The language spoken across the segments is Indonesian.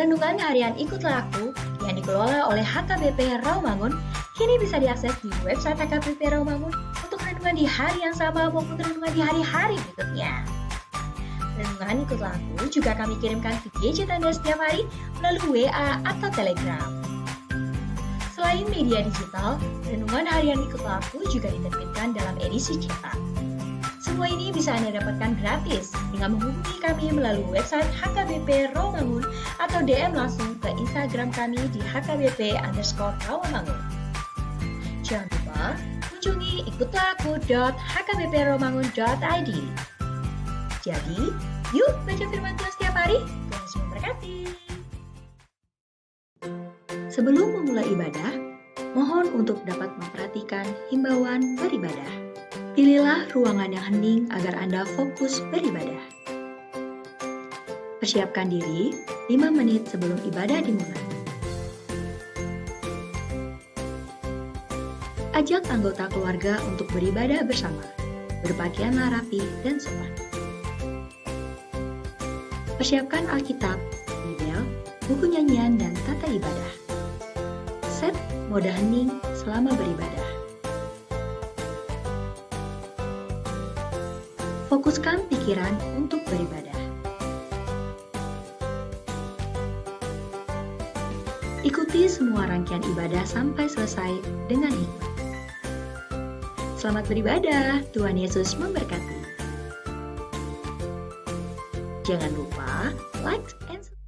Renungan harian Ikutlah Aku yang dikelola oleh HKBP Rawamangun kini bisa diakses di website HKBP Rawamangun untuk renungan di hari yang sama maupun renungan di hari-hari berikutnya. Renungan Ikutlah Aku juga kami kirimkan ke gadget Anda setiap hari melalui WA atau Telegram. Selain media digital, renungan harian Ikutlah Aku juga diterbitkan dalam edisi cetak. Semua ini bisa Anda dapatkan gratis dengan menghubungi kami melalui website HKBP Rawamangun atau DM langsung ke Instagram kami di HKBP_Rawamangun. Jangan lupa kunjungi ikutlahku.hkbprawamangun.id. Jadi, yuk baca firman Tuhan setiap hari. Tuhan Yesus memberkati. Sebelum memulai ibadah, mohon untuk dapat memperhatikan himbauan beribadah. Pilihlah ruangan yang hening agar Anda fokus beribadah. Persiapkan diri 5 menit sebelum ibadah dimulai. Ajak anggota keluarga untuk beribadah bersama. Berpakaianlah rapi dan sopan. Persiapkan Alkitab, Bibel, buku nyanyian, dan tata ibadah. Set mode hening selama beribadah. Fokuskan pikiran untuk beribadah. Ikuti semua rangkaian ibadah sampai selesai dengan hikmat. Selamat beribadah, Tuhan Yesus memberkati. Jangan lupa like and subscribe.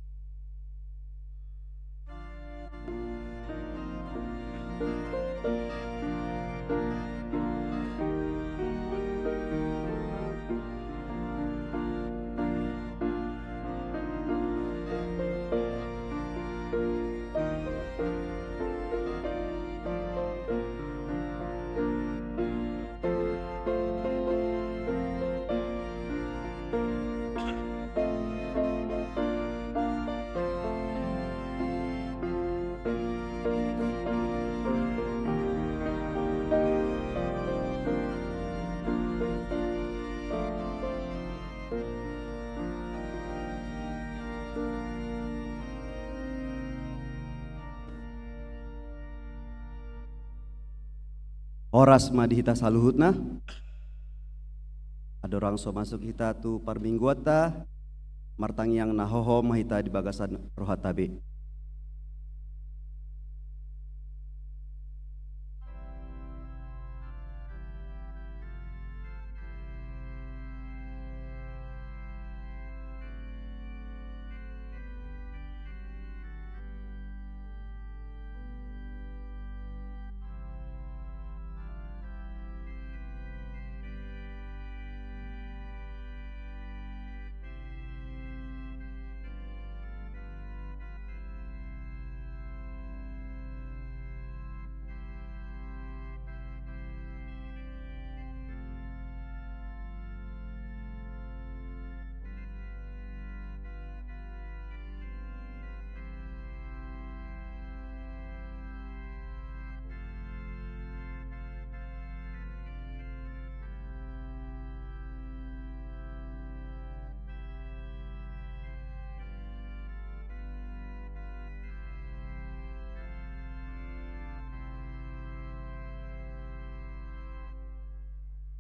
Horas madi hita saluhutna. Ada orang so masuk hita tu parmingguata martang yang nahoho mahita di bagasan rohatabe.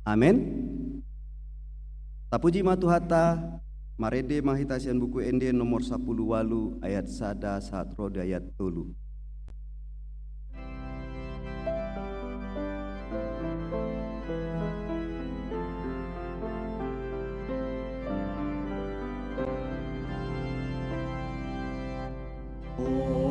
Amin. Tapuji matuhata marede mahitasian buku ende nomor 10 walu ayat sada saat roda ayat tulu. Oh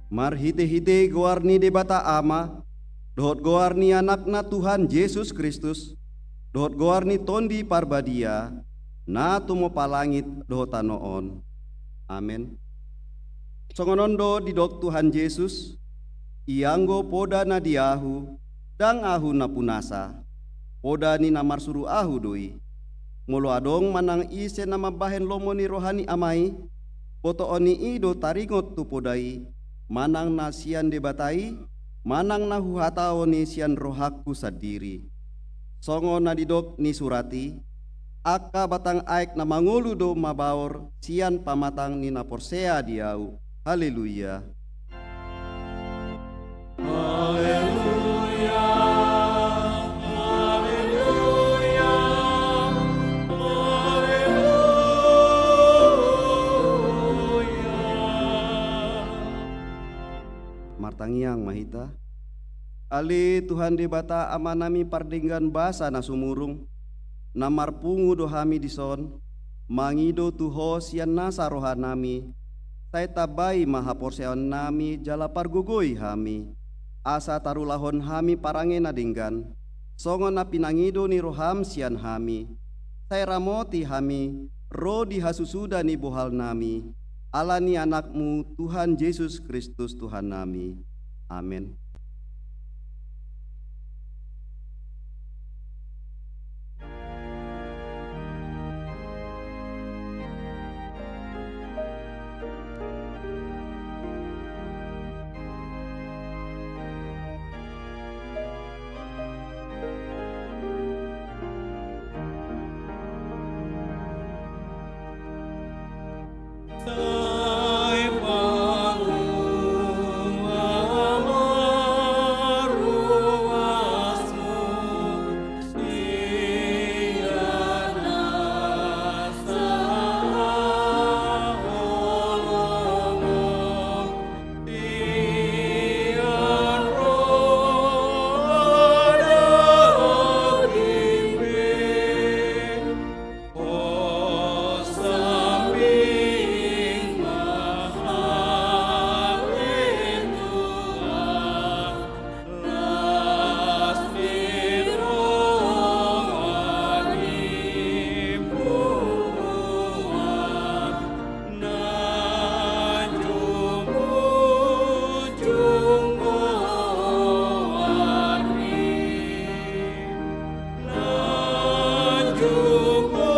Mar hite-hite goarni debata ama, dohot goarni anakna Tuhan Yesus Kristus, dohot goarni tondi parbadia, na tumo palangit dohot tanoon. Amin. Songonondo di dok Tuhan Yesus, ianggo poda na diahu, dang ahu na punasa, poda ni namar suru ahu doi. Molo adong manang ise nama bahen lomo ni rohani amai, poto oni ido taringot tu podai, manang na sian debatai, manang na huhatao ni sian rohaku sadiri. Songo na didok ni surati, aka batang aek na mangulu do mabaor, sian pamatang ni naporsea diau. Haleluya. Haleluya. Haleluya. Haleluya. Martangiang mahita. Ali Tuhan debata amanami pardinggan basa na sumurung, namar pungu dohami dison, mangido tuho sian nasa rohanami, tay tabai mahaporseon nami jala pargugoi hami, asa tarulahon hami parange nadinggan, songo na pinangido ni roham sian hami, tay ramoti hami, ro dihasusuda ni bohal nami, ala ni anakmu Tuhan Yesus Kristus Tuhan nami. Amin. Sai palu amaru asu siana saolomo tian roda kipe o samping mahalenua lastirong adipuan na jumbo warni na jumbo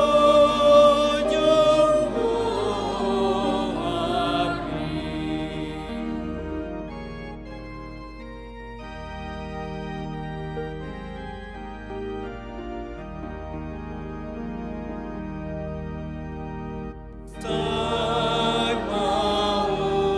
Sai pauliuriamu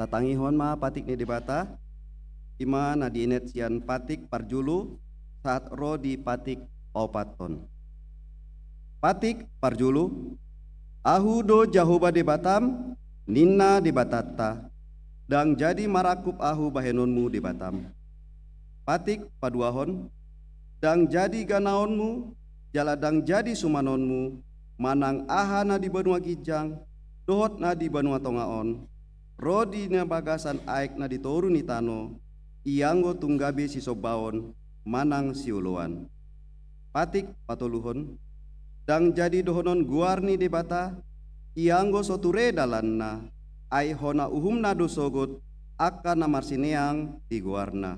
Tatangihon ma patik ni debata, ima na dienet sian patik parjulu saat ro di patik opaton. Patik parjulu, ahu do jahoba debatam, ninna debatata, dang jadi marakup ahu bahenonmu debatam. Patik paduahon, dang jadi ganaonmu, jala dang jadi sumanonmu, manang aha na di benua gijang, dohot na di benua tongaon, rodi na bagasan aek na ditoru ni tano, ianggo tunggabe si sobaon, manang siuluan. Patik patoluhon, dang jadi dohonon guarni debata, ianggo soture dalanna, ai hona uhumna dosogot akan namarsineang di guarna.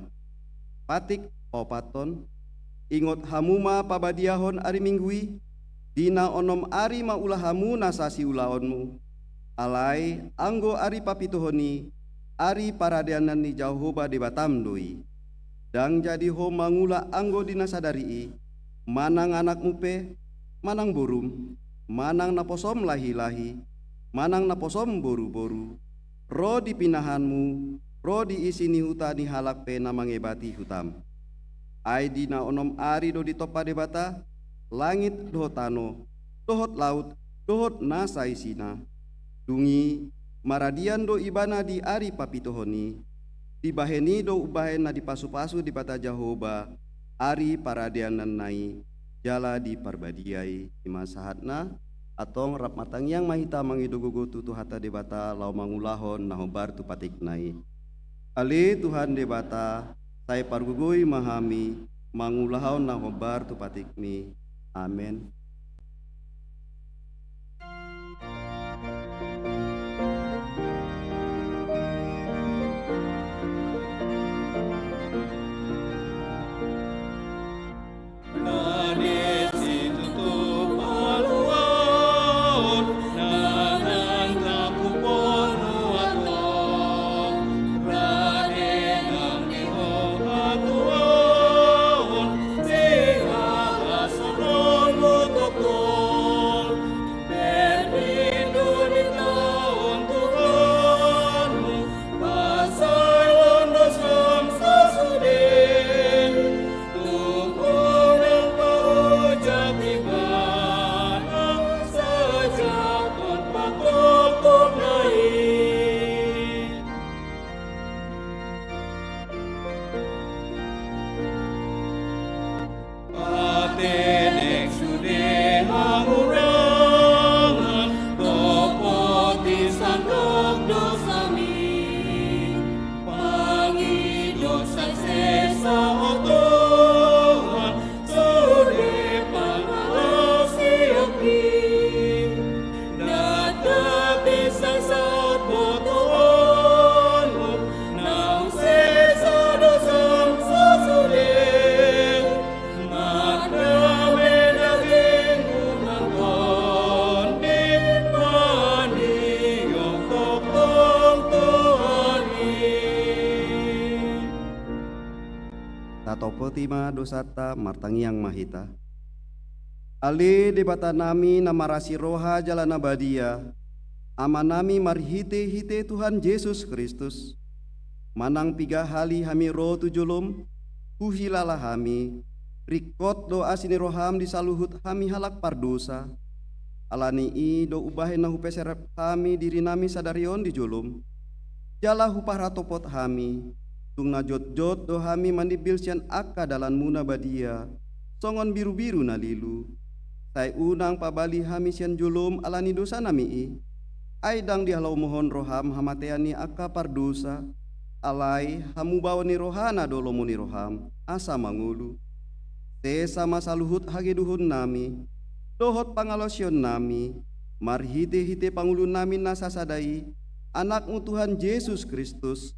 Patik opaton, ingot hamuma pabadiahon ari minggui, dina onom ari maulah hamu nasasi ulaonmu, alai anggo ari papituhoni, ari paradianan ni Jehovah di batam doi. Dang jadi ho mangula anggo dina sadari, manang anak mupe, manang burum, manang naposom lahi-lahi, manang naposom boru-boru, ro dipinahanmu, ro diisini huta ni halak pe namangebati hutam. Ai dina onom ari do ditopa debata, langit dohot tano, dohot laut, dohot nasa isina. Dungi maradian do ibana di ari papitohoni, dibaheni do ubahen na dipasu-pasu di bata Jehovah, ari paradianan nai, jala di parbadiai imasahatna, atong rap matang yang mahita mangidugugu tutu hata debata lau mangulahon nahobar tu patik nai. Ali Tuhan debata, saya pargugui mahami, mangulahon nahobar tu patikmi. Amin. Tima dosata martangiang mahita. Ali debata nami namarasi roha jalana badia, amanami marhite-hite Tuhan Yesus Kristus. Manang piga hali hami roh tujulum, kuhilala hami, rikot do asini roham disaluhut hami halak pardosa. Alani i do ubahe nahu peserep hami diri nami sadarion di julum. Jala hupah ratopot hami, tung na jot-jot do hami mandibil sian akka dalan muna badia, songon biru-biru na lilu. Sai unang pabali hami sian julum alani dosa nami i. Aidang dihalau mohon roham hamateani akka pardosa, alai hamu bawa ni rohana dolomu ni roham, asa mangulu. Te sama saluhut hageduhun nami, dohot pangalosyon nami, marhite-hite pangulu nami nasasadai, anakmu Tuhan Yesus Kristus.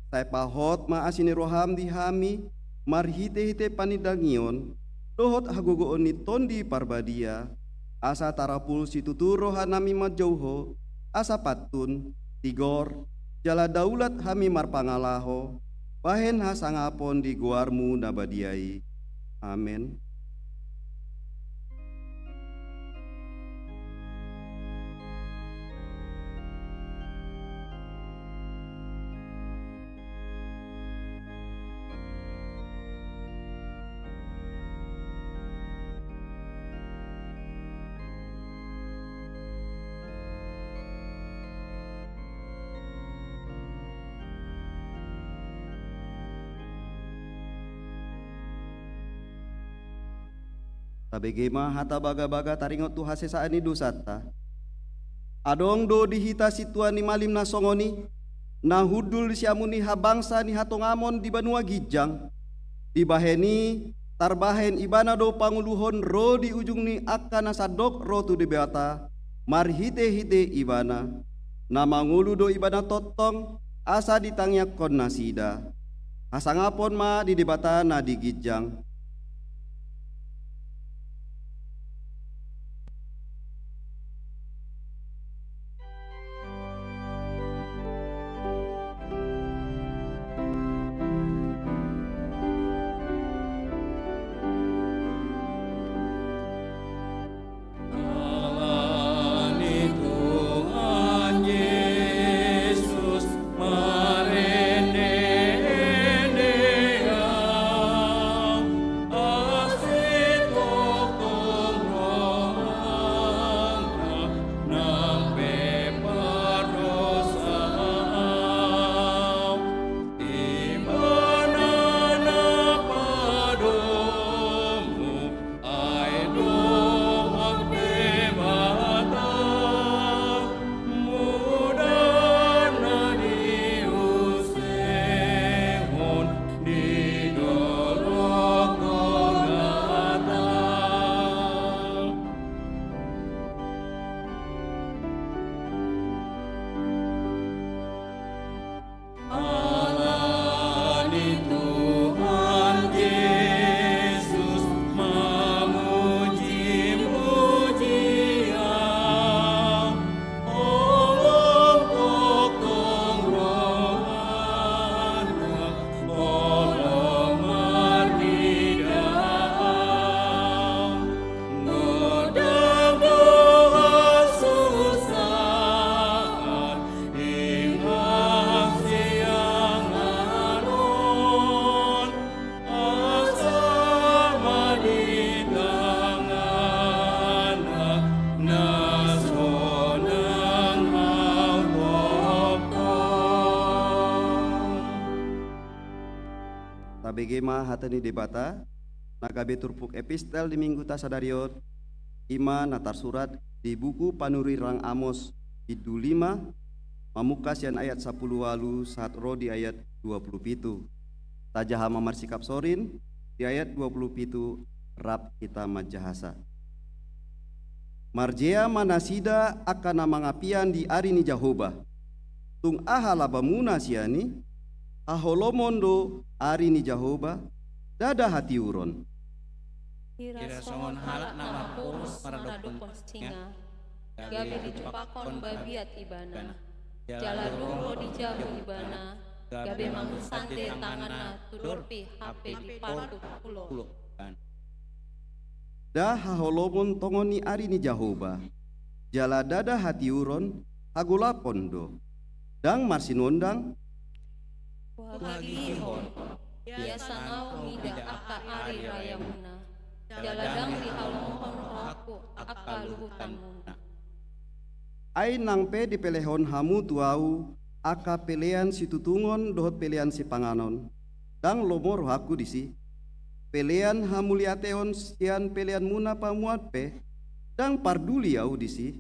Sai pahot maasini roham di hami, marhite-hite panidangion, dohot hagogoon ni tondi parbadia, asa tarapul situtu rohanami majauho, asa patun, tigor, jala daulat hami marpangalaho, bahen hasangapon di guarmu nabadiai. Amin. Tabegema hata baga-baga taringot tu hase saani dosata. Adong do dihita situan ni malim na songoni, na hudul siamuni habangsa ni hatongamon di banua gijang, dibaheni tarbahen ibana do panguluhon ro di ujung ni akka nasadok ro tu debeata, marhite-hite ibana, nama ngulu do ibana totong, asa ditangyak kon nasida. Asangapon ma di debata na digijang. Alani Tuhan Yesus marendeang asih tokong rohana nampe parosam imana na padomu ai doang pemata mudana diusengon di dolok gongata. Alani Tuhan Yesus memuji-mujian Olong tokong rohana Olong mardidaan Ngodang doa susah Ingat siang anon Asama di tangana Nasonang awopong Tabegema hatani debata, nagabe turpuk epistel di minggu tasadariot, ima natar surat di buku Panuri Rang Amos Idu 5, mamukas yan ayat 10 walu saat roh di ayat 27. Tajaha mamar sikap sorin di ayat 27 rap kita majahasa. Marjea manasida akan mangapian di arini Jahoba. Tung ahala bamuna siani, aholomondo arini Jahoba, dada hati uron. Ira songon halak nama purus paradukon singa gabe dicupakon babiat ibana jala duro dijabu ibana gabe mangusante tangana tudorpi HP di patu pulo Dah haholomon tongoni arini Jahoba, jala dada hati uron agula pondo, dang marsinondang wagihon biasa ngau mida aka ari raya muna jaladang di halongkon rohaku aka luhutan muna ai nangpe di pelehon hamu tuau aka pelean si tutungon dohot pelean si panganon dang lomor haku disi pelean hamuliateon sian pelean muna pamuat pe dang parduli au disi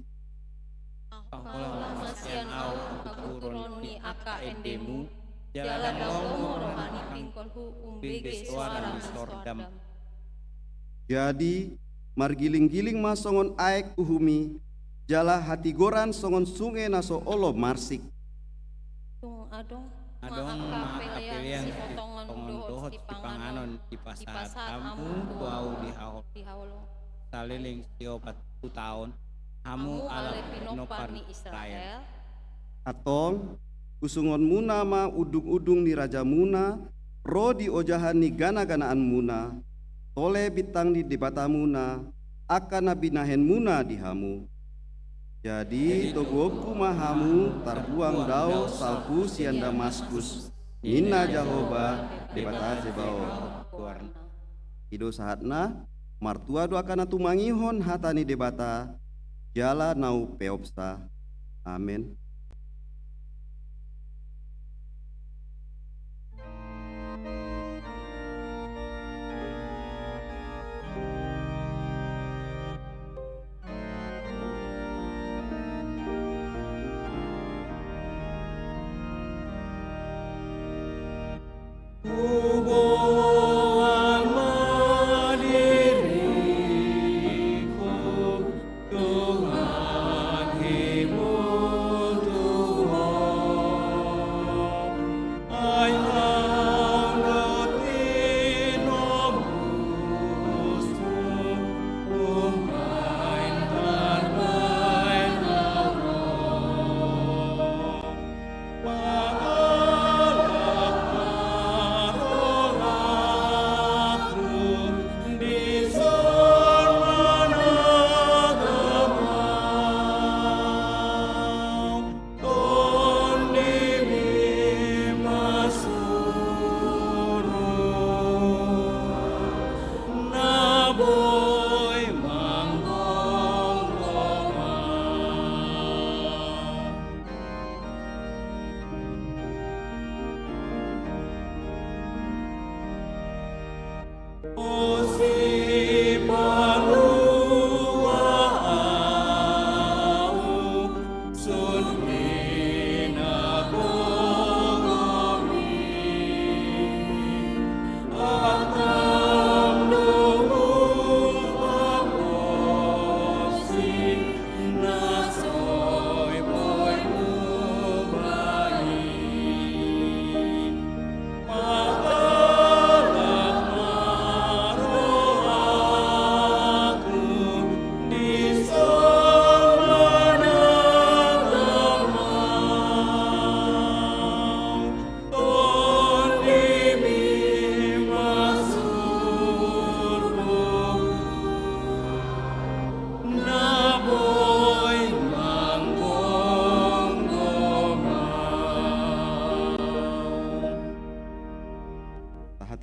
Kalau masian au aku turun ni aka endemu jaladang lomo rohani pingkolku umbege suara sordam jadi margiling-giling mas songon aek uhumi jala hati goran songon sungai naso olo marsik tung adong Adong maaka pilihan si si potongan dohot di panganon di pasar kamu bau di hawlo saliling siopat 10 tahun kamu ala pinopar ni Israel atong usungon muna ma udung-udung ni raja muna ro di ojahan ni gana-ganaan muna tole bitang di debata muna akan nabinahen muna di hamu jadi togoku mahamu tarbuang dao salpu sian Damaskus Nina Jahoba debata Zebaoth ido sahatna martua do akan tumangihon hatani debata jala nau peopsa amin. Hubungan mandiriku Tuhan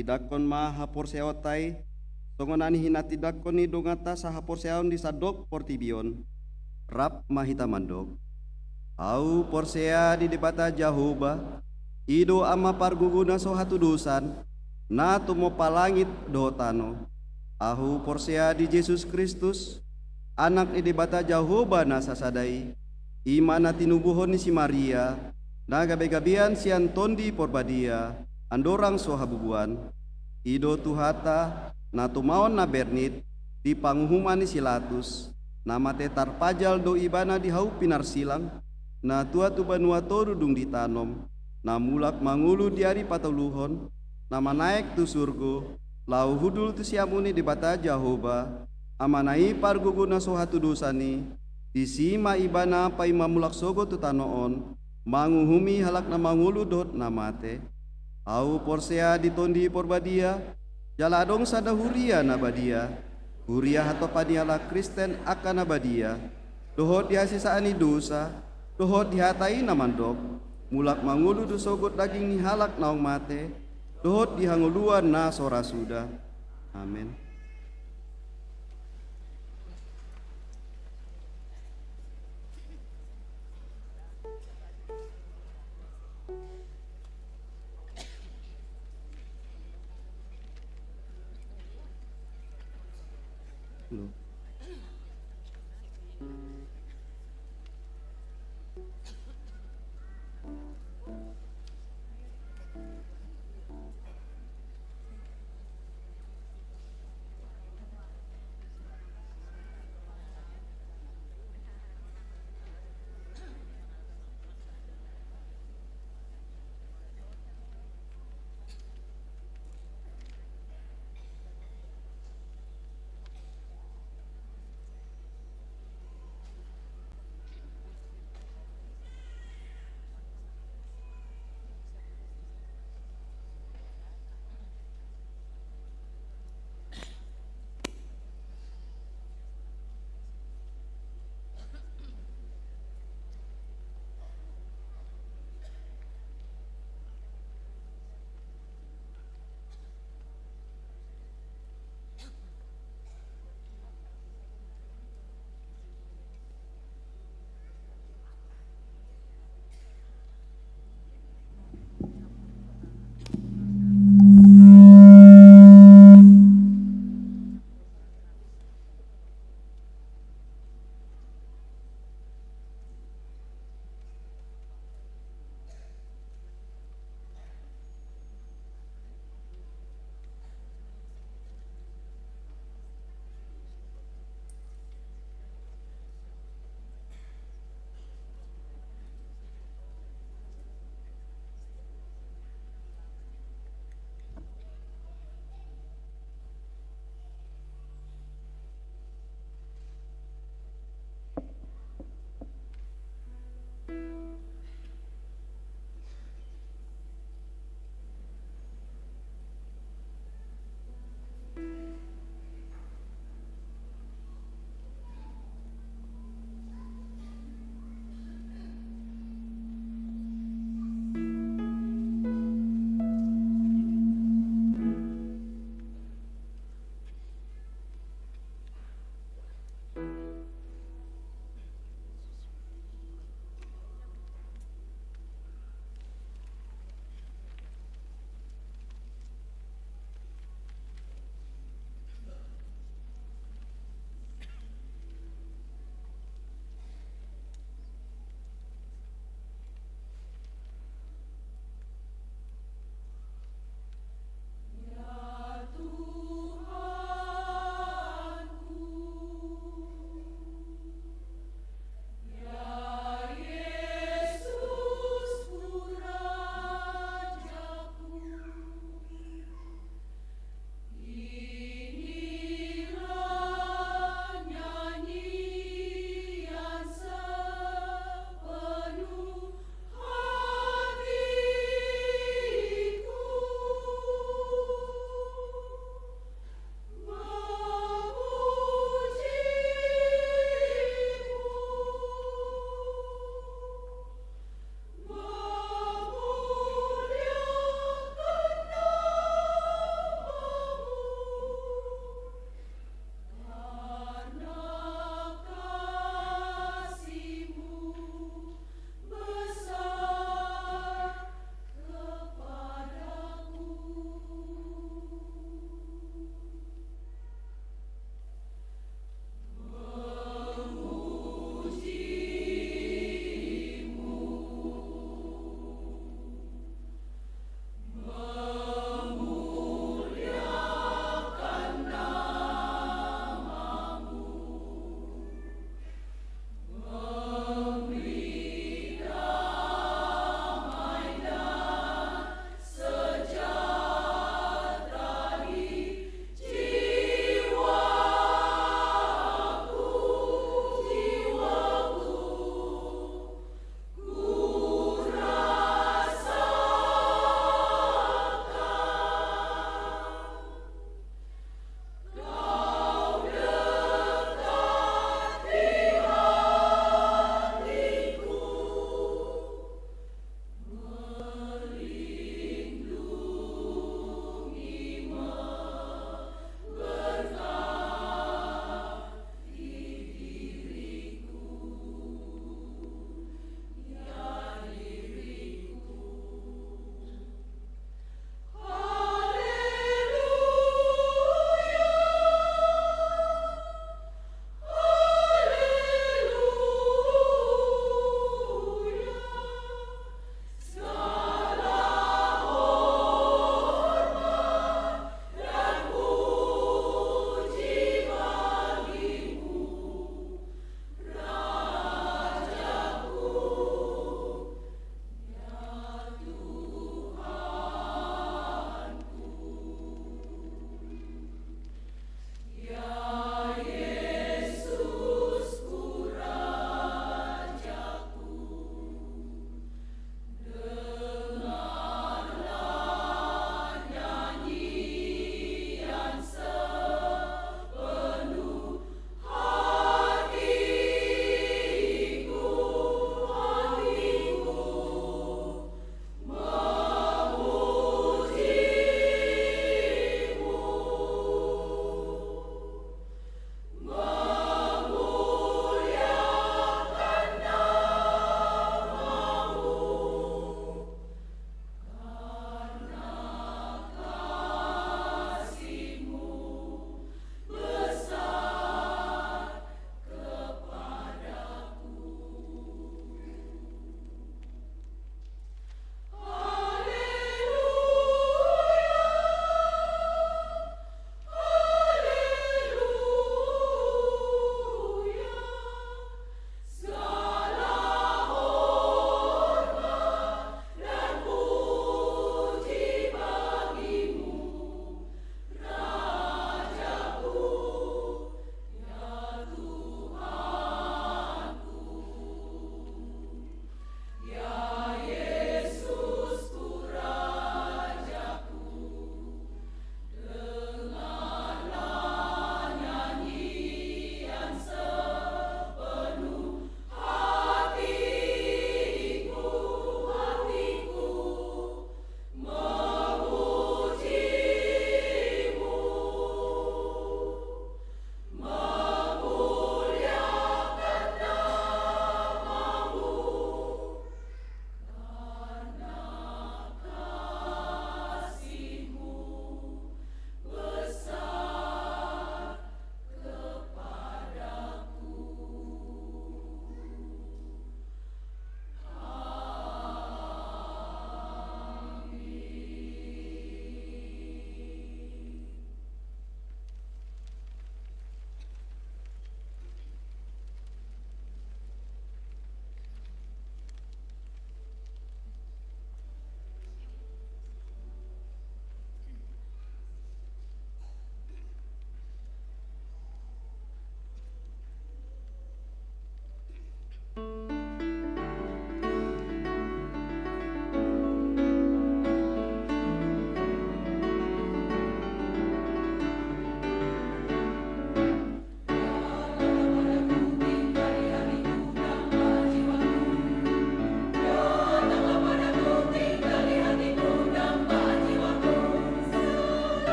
hinatidakon ma haporseotai songonani hinatidakon ni dongata sahaporseaon di sadok portibion rap mahita mandok au porsea di debata Jahoba ido ama parguguna so hatudusan na tumo palangit dotano ahu porsea di Yesus Kristus anak di debata Jahoba na sasadai imana tinubuhon ni si Maria na gabe-gabian si Antondi porbadia andorang so habubuan ido tuhata na tumaon na bernit di panghuman ni Silatus na mate tarpajal do ibana di hau pinar silang na tua tu banua toru dung ditanom na mulak mangulu diari patuluhon na manaik tu surgo lau hudul tu siamuni di bata Jahoba amanai parguguna so hatu dosani disima ibana pai mamulak sogo tu tanoon manguhumi halak na mangulu dot na mate au porsea ditondi porbadia jaladong sada huria na badia huria hato paniala Kristen akan na badia dohot diasisaani dosa dohot dihatai na mandok mulak mangulu do sogot daging ni halak naong mate dohot dihanguluan na sora suda amin.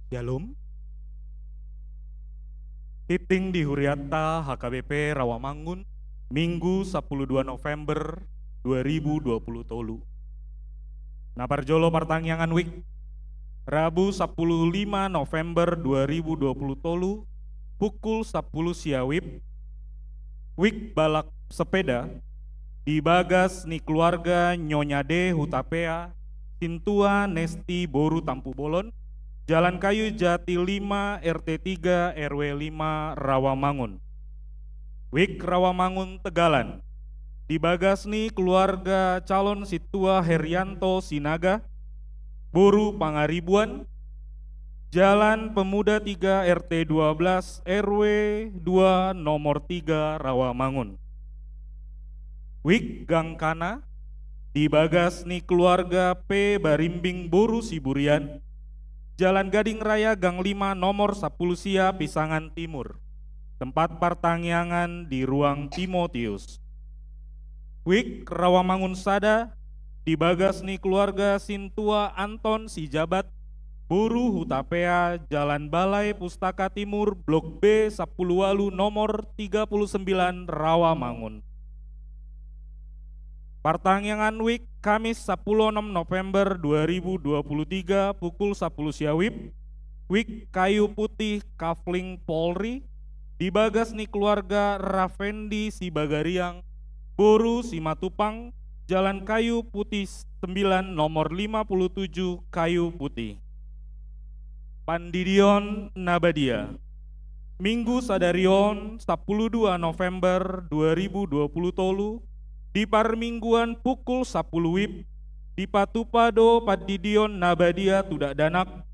Shalom. Titing di Huriata HKBP Rawamangun, Minggu 12 November 2020 tolu. Naparjolo Partangyangan Wik, Rabu 15 November 2020 tolu, pukul 10 siawib, Wik balak sepeda, di bagas ni keluarga Nyonya D Hutapea, Sintua Nesti Boru Tampu Bolon, Jalan Kayu Jati 5 RT 3 RW 5 Rawamangun. Wik Rawamangun Tegalan. Di Bagasni keluarga calon Situa Herianto Sinaga, Boru Pangaribuan, Jalan Pemuda 3 RT 12 RW 2 nomor 3 Rawamangun. Wik Gangkana. Di Bagasni keluarga P Barimbing Boru Siburian, Jalan Gading Raya Gang 5 nomor 10 Sia Pisangan Timur. Tempat partangyangan di ruang Timotius. Wik Rawamangun Sada. Di Bagasni keluarga Sintua Anton Sijabat, Boru Hutapea, Jalan Balai Pustaka Timur Blok B 10 Walu nomor 39 Rawamangun. Partangyangan Wik Kamis 16 November 2023 pukul 10 siawib, Wik Kayu Putih Kafling Polri, di Bagasni keluarga Ravendi Sibagariang, Boru Simatupang, Jalan Kayu Putih 9 nomor 57 Kayu Putih. Pandidion Nabadia, Minggu Sadarion 12 November 2020 tolu, di parmingguan pukul 10 wib, di Patupado Padidion Nabadia Tudak Danak,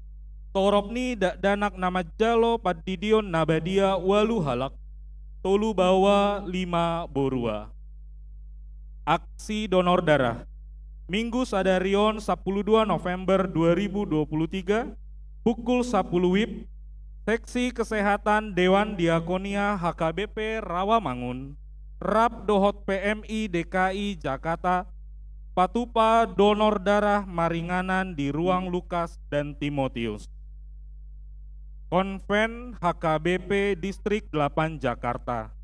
Toropni dak danak nama jalo Padidion Nabadia Walu Halak, Tolu Bawa 5 Borua. Aksi donor darah, Minggu Sadarion 12 November 2023, pukul 10 wib, Seksi Kesehatan Dewan Diakonia HKBP Rawamangun, Rap Dohot PMI DKI Jakarta, Patupa donor darah maringanan di ruang Lukas dan Timotius. Konven HKBP Distrik 8 Jakarta,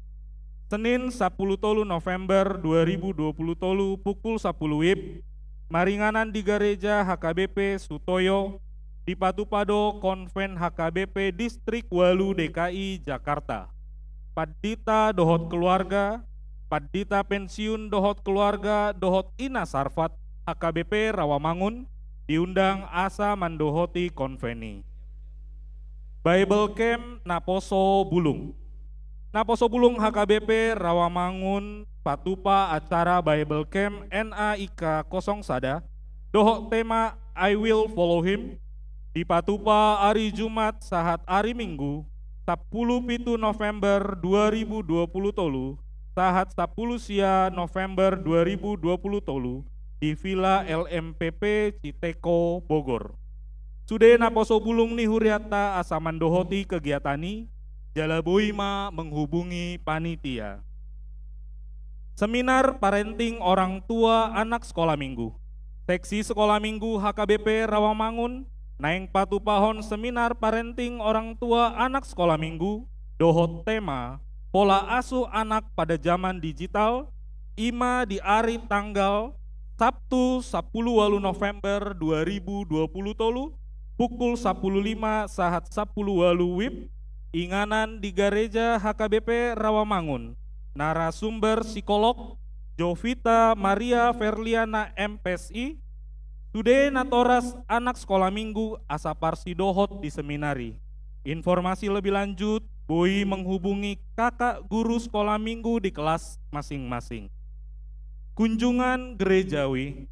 Senin 10 tolu November 2020 tolu pukul 10 wib, maringanan di gereja HKBP Sutoyo, di Patupado Konven HKBP Distrik 8 DKI Jakarta. Padita Dohot Keluarga, Padita Pensiun Dohot Keluarga Dohot Ina Sarfat HKBP Rawamangun, diundang asa mandohoti konveni. Bible Camp Naposo Bulung, Naposo bulung HKBP Rawamangun patupa acara Bible Camp NAIK Kosong Sada dohok tema I Will Follow Him di patupa hari Jumat sahat hari Minggu 10 November 2020 tolu sahat 10 sia November 2020 tolu di Villa LMPP Citeko Bogor. Sude naposo bulung ni huriata asaman dohoti kegiatani jala boima menghubungi panitia. Seminar parenting orang tua anak sekolah minggu. Seksi sekolah minggu HKBP Rawamangun naeng patupahon seminar parenting orang tua anak sekolah minggu dohot tema pola asuh anak pada zaman digital ima di hari tanggal Sabtu 10 November 2020 tolu pukul 10.05 sahat 10 WIB inganan di gereja HKBP Rawamangun. Narasumber psikolog Jovita Maria Verliana MPSI. Sude natoras anak sekolah minggu asaparsi dohot di seminari. Informasi lebih lanjut Boy menghubungi kakak guru sekolah minggu di kelas masing-masing. Kunjungan gerejawi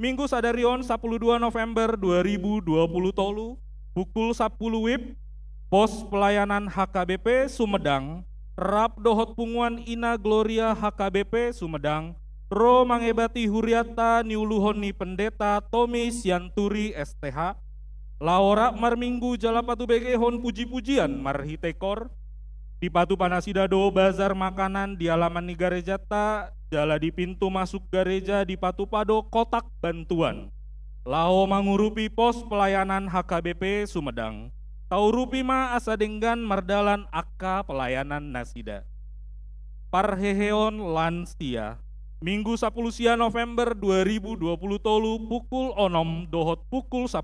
Minggu Sadarion 12 November 2020 tolu pukul 10 WIB Pos Pelayanan HKBP Sumedang, Rap Dohot Punguan Ina Gloria HKBP Sumedang, Ro Mangebati Huriata Niuluhoni Pendeta Tommy Sianturi STH, Laora Marminggu Jalapatu Begehon Puji-pujian Marhitekor, di Patu Panasidado Bazar Makanan di halaman ni Garejata, jala di pintu masuk gereja di Patu Pado Kotak Bantuan, Lao mangurupi Pos Pelayanan HKBP Sumedang. Taurupima asadenggan mardalan akka pelayanan nasida. Parheheon lansia. Minggu 10 sia November 2020 tolu pukul onom dohot pukul 10.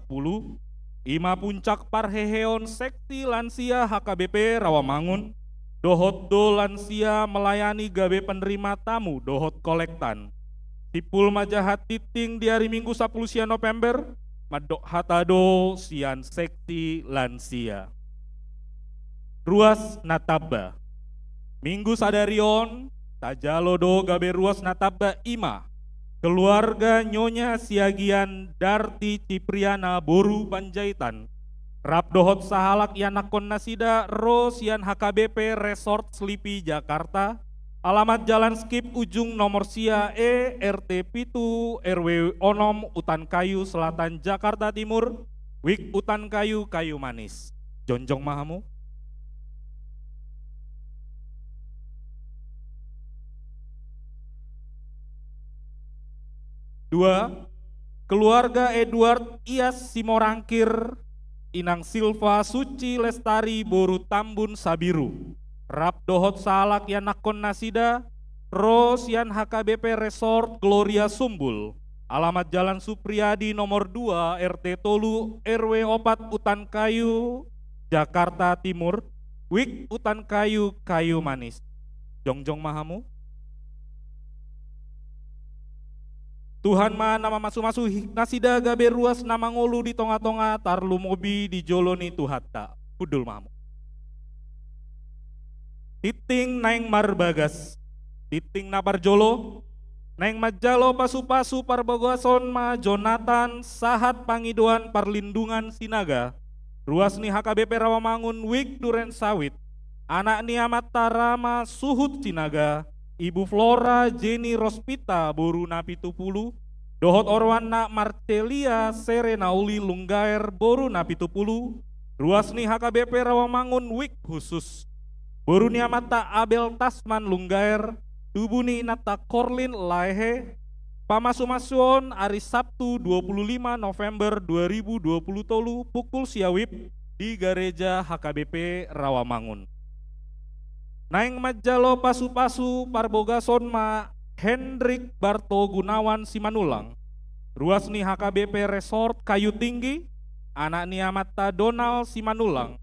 Ima puncak parheheon seksi lansia HKBP Rawamangun. Dohot do lansia melayani gabe penerima tamu dohot kolektan. Tipul majahat titing di hari Minggu 10 sia November. Madok hatado sian seksi lansia. Ruas Nataba. Minggu Sadarion tajalodo gabe ruas Nataba ima. Keluarga Nyonya Siagian Darti Cipriana Boru Panjaitan. Rap dohot sahalak yanakon nasida ro sian HKBP Resort Sleepy Jakarta. Alamat Jalan Skip ujung nomor sia RT Pitu RW Onom Utan Kayu Selatan Jakarta Timur. Wik Utan Kayu Kayu Manis. Jonjong mahamu. Dua, keluarga Edward Iyas Simorangkir Inang Silva Suci Lestari Boru Tambun Sabiru. Rap dohot salak yanakon nasida Ros yan HKBP Resort Gloria Sumbul. Alamat Jalan Supriyadi nomor 2 RT Tolu RW Opat Utan Kayu Jakarta Timur. Wik Utan Kayu Kayu Manis. Jongjong mahamu. Tuhan ma nama masu-masu nasida gabe ruas nama ngolu di tonga-tonga tarlu mobi di joloni tuhatta. Kudul mahamu. Titing naing marbagas, titing na parjolo, naing majalo pasu-pasu parbogason ma Jonathan sahat pangiduan parlindungan sinaga, ruas ni HKBP Rawamangun Wik Duren Sawit, anak ni Amat Tarama Suhut Sinaga, Ibu Flora Jenny Rospita Boru Napitupulu, dohot Orwana Marcelia Serenauli Lunggaer Boru Napitupulu, ruas ni HKBP Rawamangun Wik khusus. Boru niamata Abel Tasman Lunggaer, tubuni nata Korlin Laehe, pamasumasuon hari Sabtu 25 November 2020 tolu pukul siawip di gereja HKBP Rawamangun. Naing majalo pasu-pasu parbogason ma Hendrik Barto Gunawan Simanulang, ruas ni HKBP Resort Kayu Tinggi, anak niamata Donald Simanulang,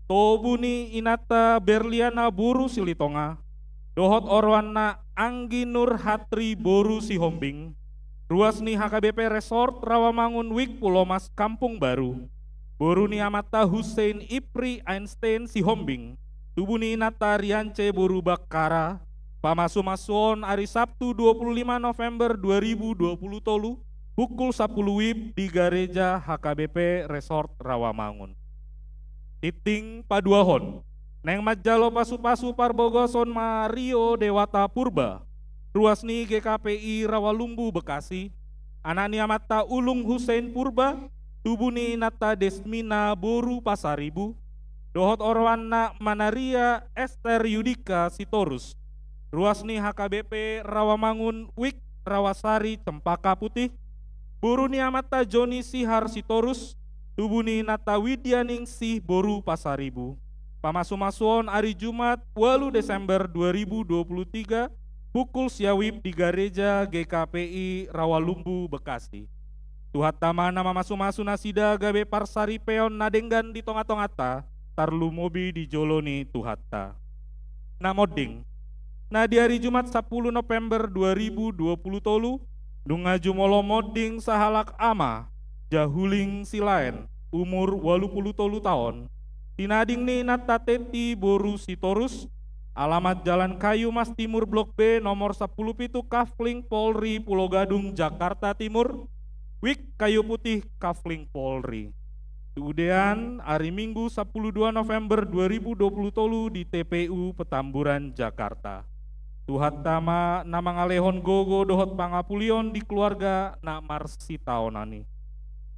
tobuni inata Berliana Buru Silitonga, dohot orwana Anggi Nur Hatri Boru Sihombing, ruas ni HKBP Resort Rawamangun Wik Pulau Mas Kampung Baru, boru ni amata Hussein Ipri Einstein Sihombing, tubuni nata riance boru bakara, pamasu-masuon hari Sabtu 25 November 2020 tolu, pukul 10 WIB di Gereja HKBP Resort Rawamangun. Titing paduahon, neng majalo pasu-pasu parbogoson Mario Dewata Purba, ruasni GKPI Rawalumbu Bekasi, anani amata Ulung Hussein Purba, tubuni nata Desmina Boru Pasaribu, dohot orwana Manaria Esther Yudika Sitorus, ruasni HKBP Rawamangun Wik Rawasari Cempaka Putih, Buruni amata Joni Sihar Sitorus, tubuni nata Widyaningsih Boru Pasaribu, pamasu-masuon hari Jumat 8 Desember 2023, pukul siawib di Gereja GKPI Rawalumbu Bekasi. Tuhat tama nama masu-masu nasida gabe parsari peon nadenggan di tonga-tongata, tarlu mobi di joloni tuhatta. Namoding, nah di hari Jumat 10 November 2020 tolu, Dungaju molo moding sahalak ama, jahuling silaen, umur 80 tolu tahun, tinading ni natateti Boru Sitorus, alamat Jalan Kayu Mas Timur Blok B nomor 10 pitu Kafling Polri Pulau Gadung Jakarta Timur, Wik Kayu Putih Kafling Polri. Kemudian hari Minggu 12 November 2020 tolu di TPU Petamburan Jakarta. Tuhat tama nama ngalehon gogo dohot pangapulion di keluarga nak marsi taonani.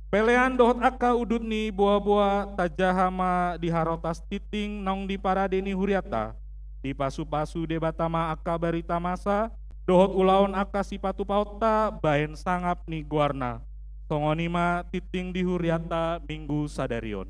Pelean dohot aka udut ni buah-buah tajahama di harotas titing nong di paradeni huriata. Di pasu-pasu debatama aka barita masa, dohot ulaon aka sipatu pauta bahen sangap ni guarna. Songonima titing di huriata minggu sadarion.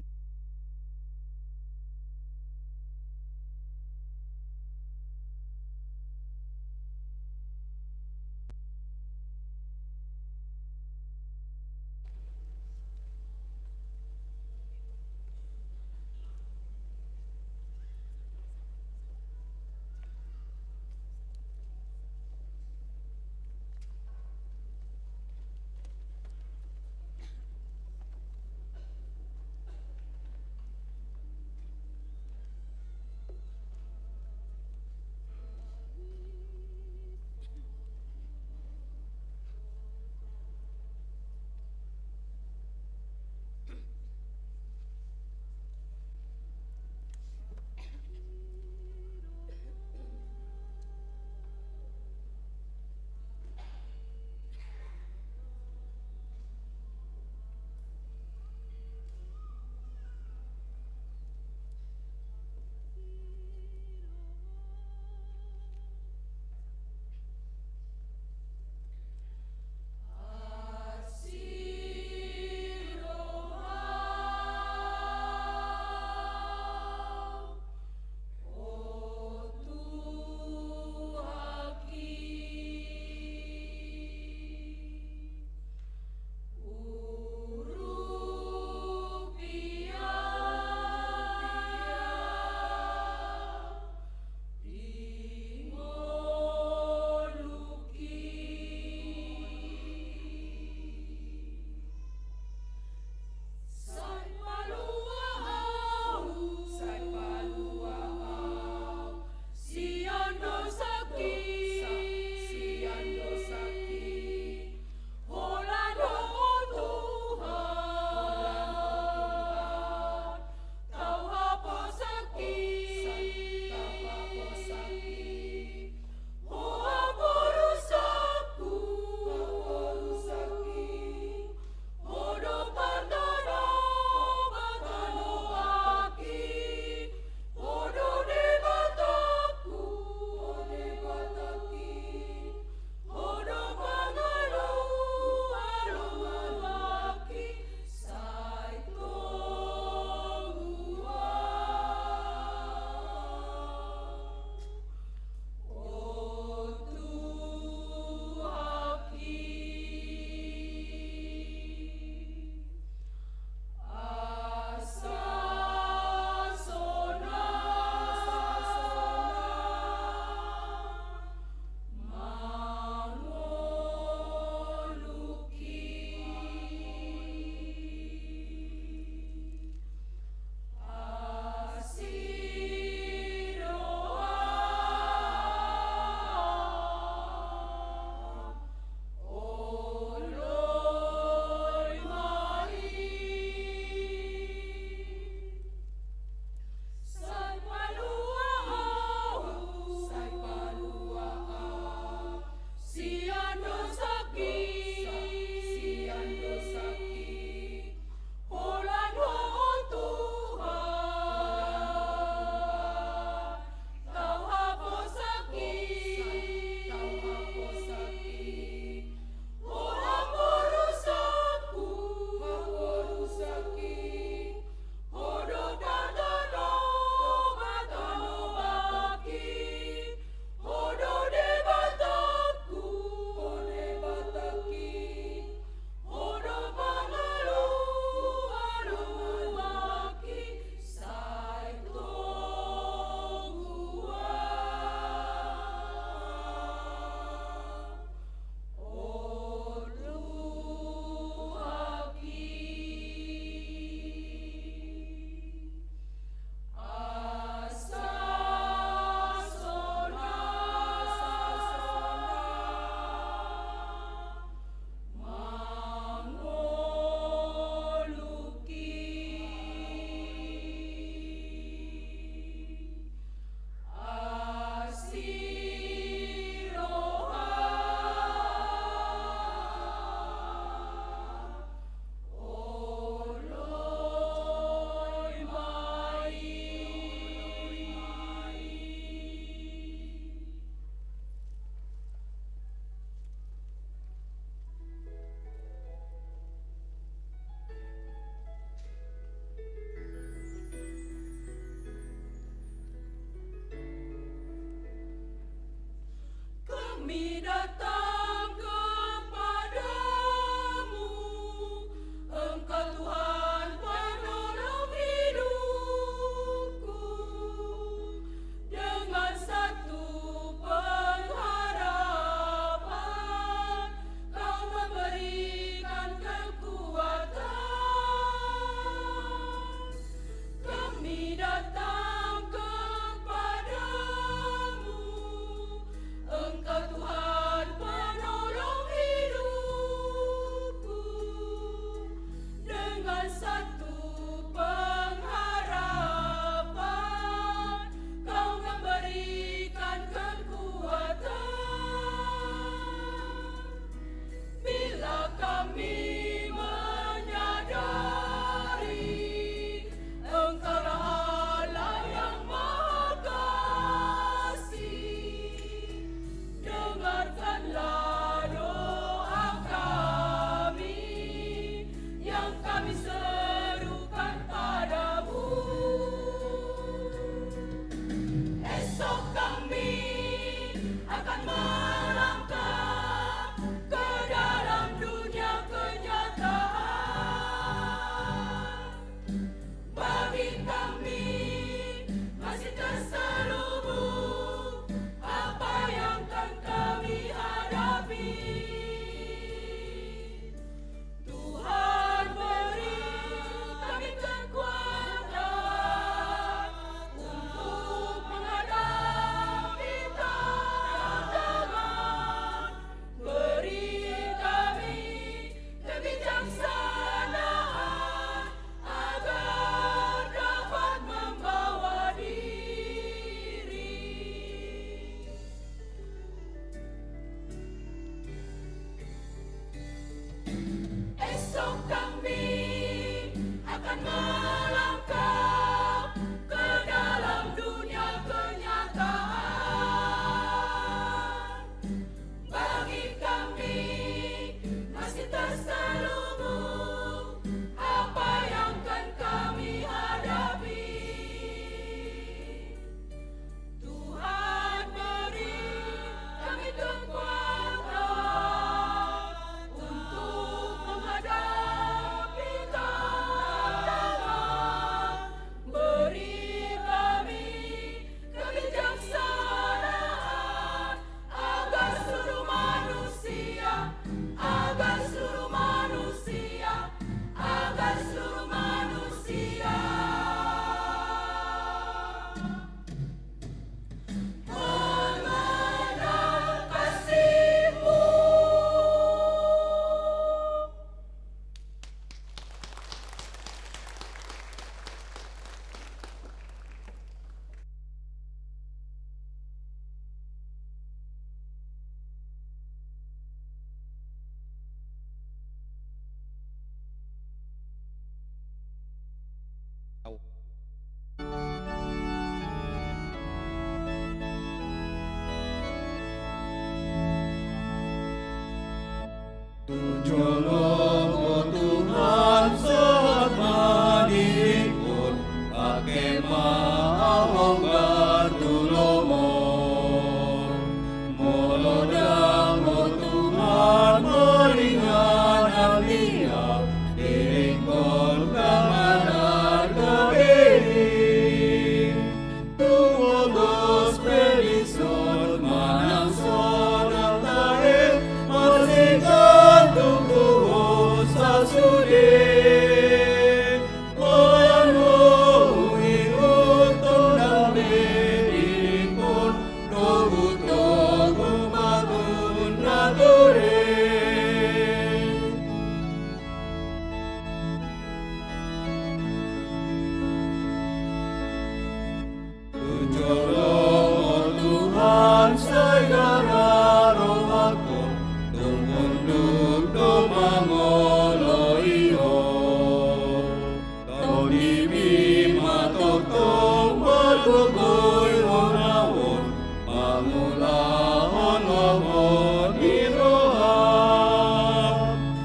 pokoi onawon mangulahon lomon iroham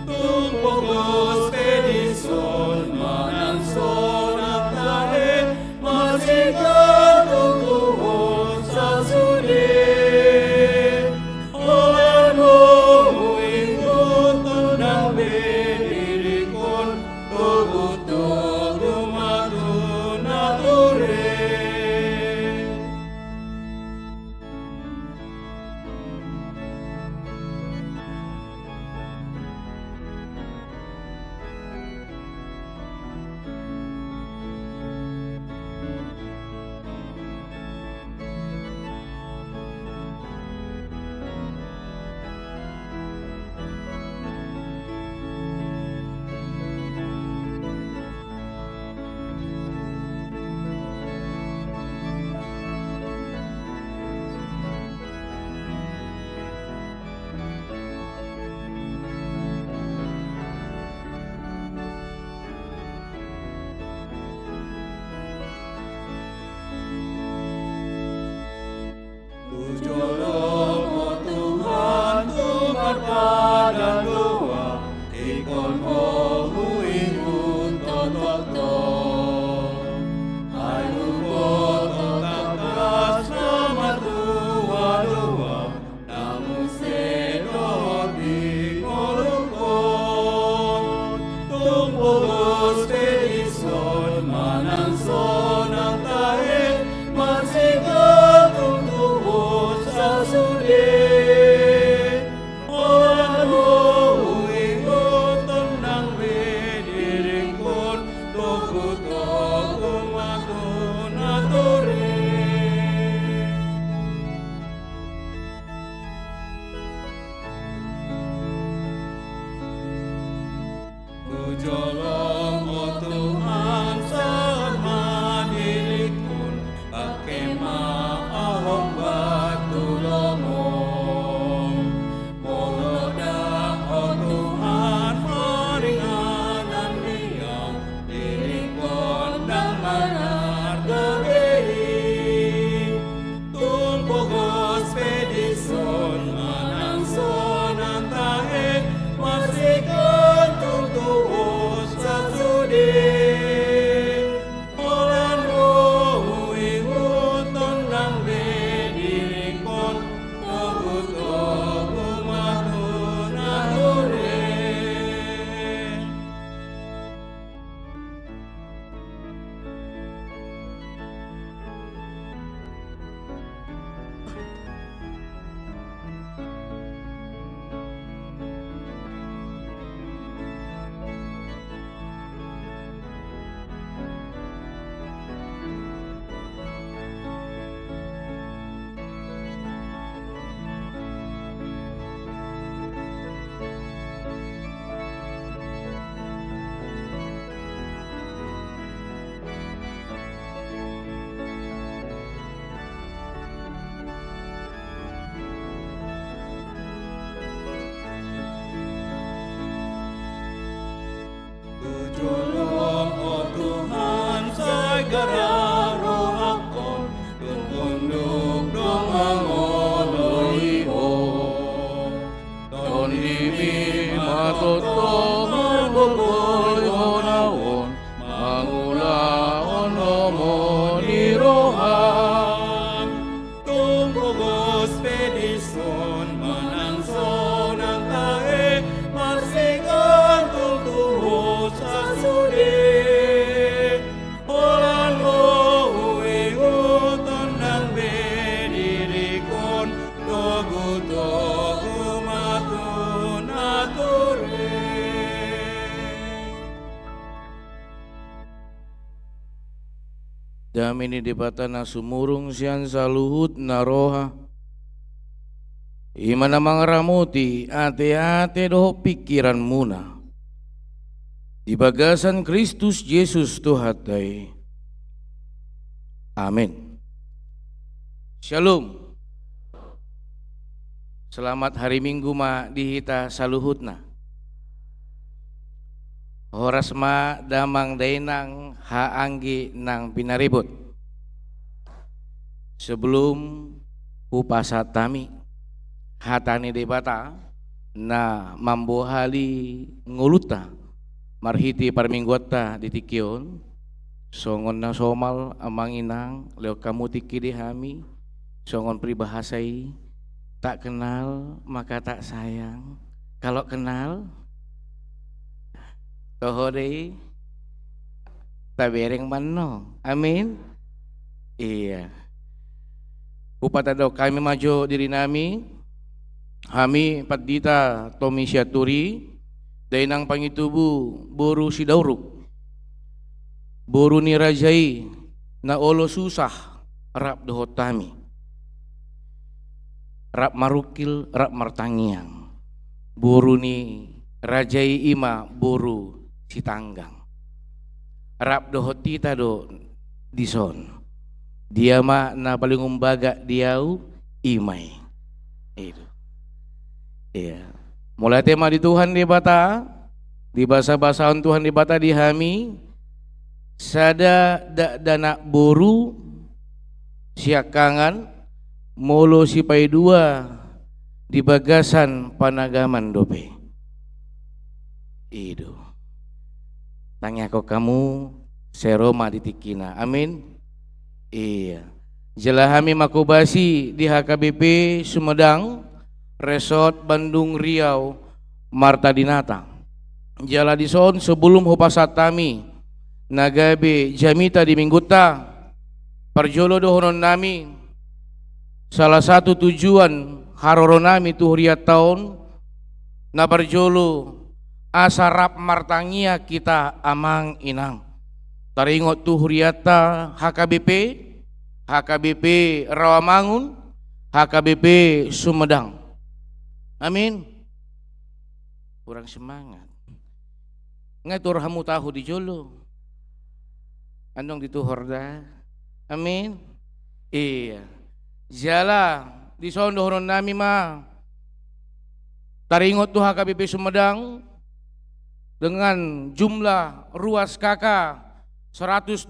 tung pokos pedison mananson aktahe masikan tung tuhon sasude olan hoingut tundang bedirikon toguto gumadunature. Tujolong, oh Tuhan, Tuhan pada doa, ikon hohu ingun tototo. Ayu boto takas nama tua doa, namun sedo di kolukon. Tumpogos pedison manang sonang tahe, masikan tuntuhon sasude. Orang huingot tenang bedirikon, tokuto gumadunature. Tujolong, oh Tuhan, sama dirikun, kakema ahong batu lomong. Molodak, oh Tuhan, maringanan diam, dirikon dan manar gageri. Tumpogos pedison manang sonan tahe, masikan tuntuhos sasude. Olan huingut tondang bedirikon, toguto gumadunature. Tujolong, oh Tuhan, sagara rohakon, tungkunduk domangoloiho. Tondimi matoto margogoy onawon mangulaon lomon iroham Tumpogos pedison manang sonang tahe, masikan tuntuhos sasude. Olan huingut tondang bedirikon, toguto gumadunature. damini debatana sumurung sian saluhut naroha imana mangaramuti ate-ate doh pikiran muna di bagasan Kristus Yesus Tuhatai. Amin. Shalom. Selamat hari Minggu ma dihita saluhutna. Horas ma damang dainang haanggi nang pinaribut. sebelum upasa tami hatani debata na mambohali nguluta marhiti parminggota ditikion songon na somal amang inang leo kamu tiki dihami songon pribahasai tak kenal maka tak sayang, kalau kenal tohode tabereng manno, amin. Iya, upatado kami maju diri nami kami padita Tomi Syaturi dainang pangitubu boru si dauruk boru ni rajai na olo susah rap dohotami rap marukil rap martangiang boru ni rajai ima boru si tanggang rap dohotita do dison dia ma na paling umbaga diau imai itu. Iya. Mulai tema di Tuhan di bata, di bahasa-bahasaan Tuhan di bata dihami, sada dana boru siakangan molo si pai dua di bagasan panagaman dope. Itu. Tanya kok kamu seroma ditikina, amin. Iya. Jelahami makubasi di HKBP Sumedang, Resort Bandung Riau, Marta Dinata. Jala dison sebelum hopasatami nagabe jamita di mingguta parjolo dohonon nami salah satu tujuan haroro nami tuhriat tahun na parjolo asarap martangia kita amang inang taringot tuhriata HKBP Rawamangun, HKBP Sumedang. Amin. Kurang semangat. Ngatur hamu tahu di jolo. Andong dituhor dah. Amin. Iya. Jala di sondohron nami ma. Taringot tuh HKBP Sumedang dengan jumlah ruas kakak 122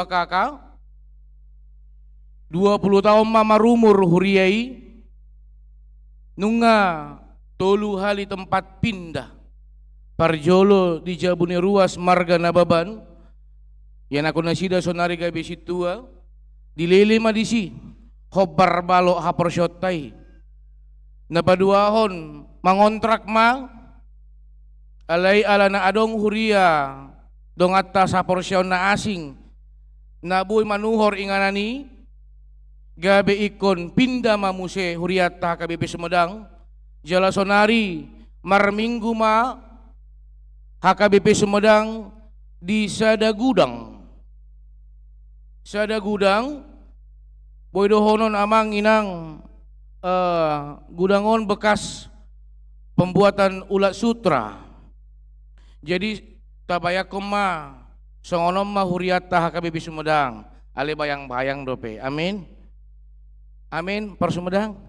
kakak. 20 tahun mama rumur huriai nunga tolu hali tempat pindah parjolo di jabuni ruas marga nababan yang aku nasida sonari gabe situa dilele madisi hobar balok haporsyottai napaduahon mangontrak ma alai alana adong huria dong atas haporsyon na asing nabuy manuhor inganani gabe ikon pindah mamuse huriata KBP Sumedang jala sonari marminggu ma HKBP Sumedang di Sadagudang boy dohonon amang inang gudangon bekas pembuatan ulat sutra jadi tabayakom ma songonom ma huriata HKBP Sumedang ale bayang-bayang dope, amin. Amin, Persumedang.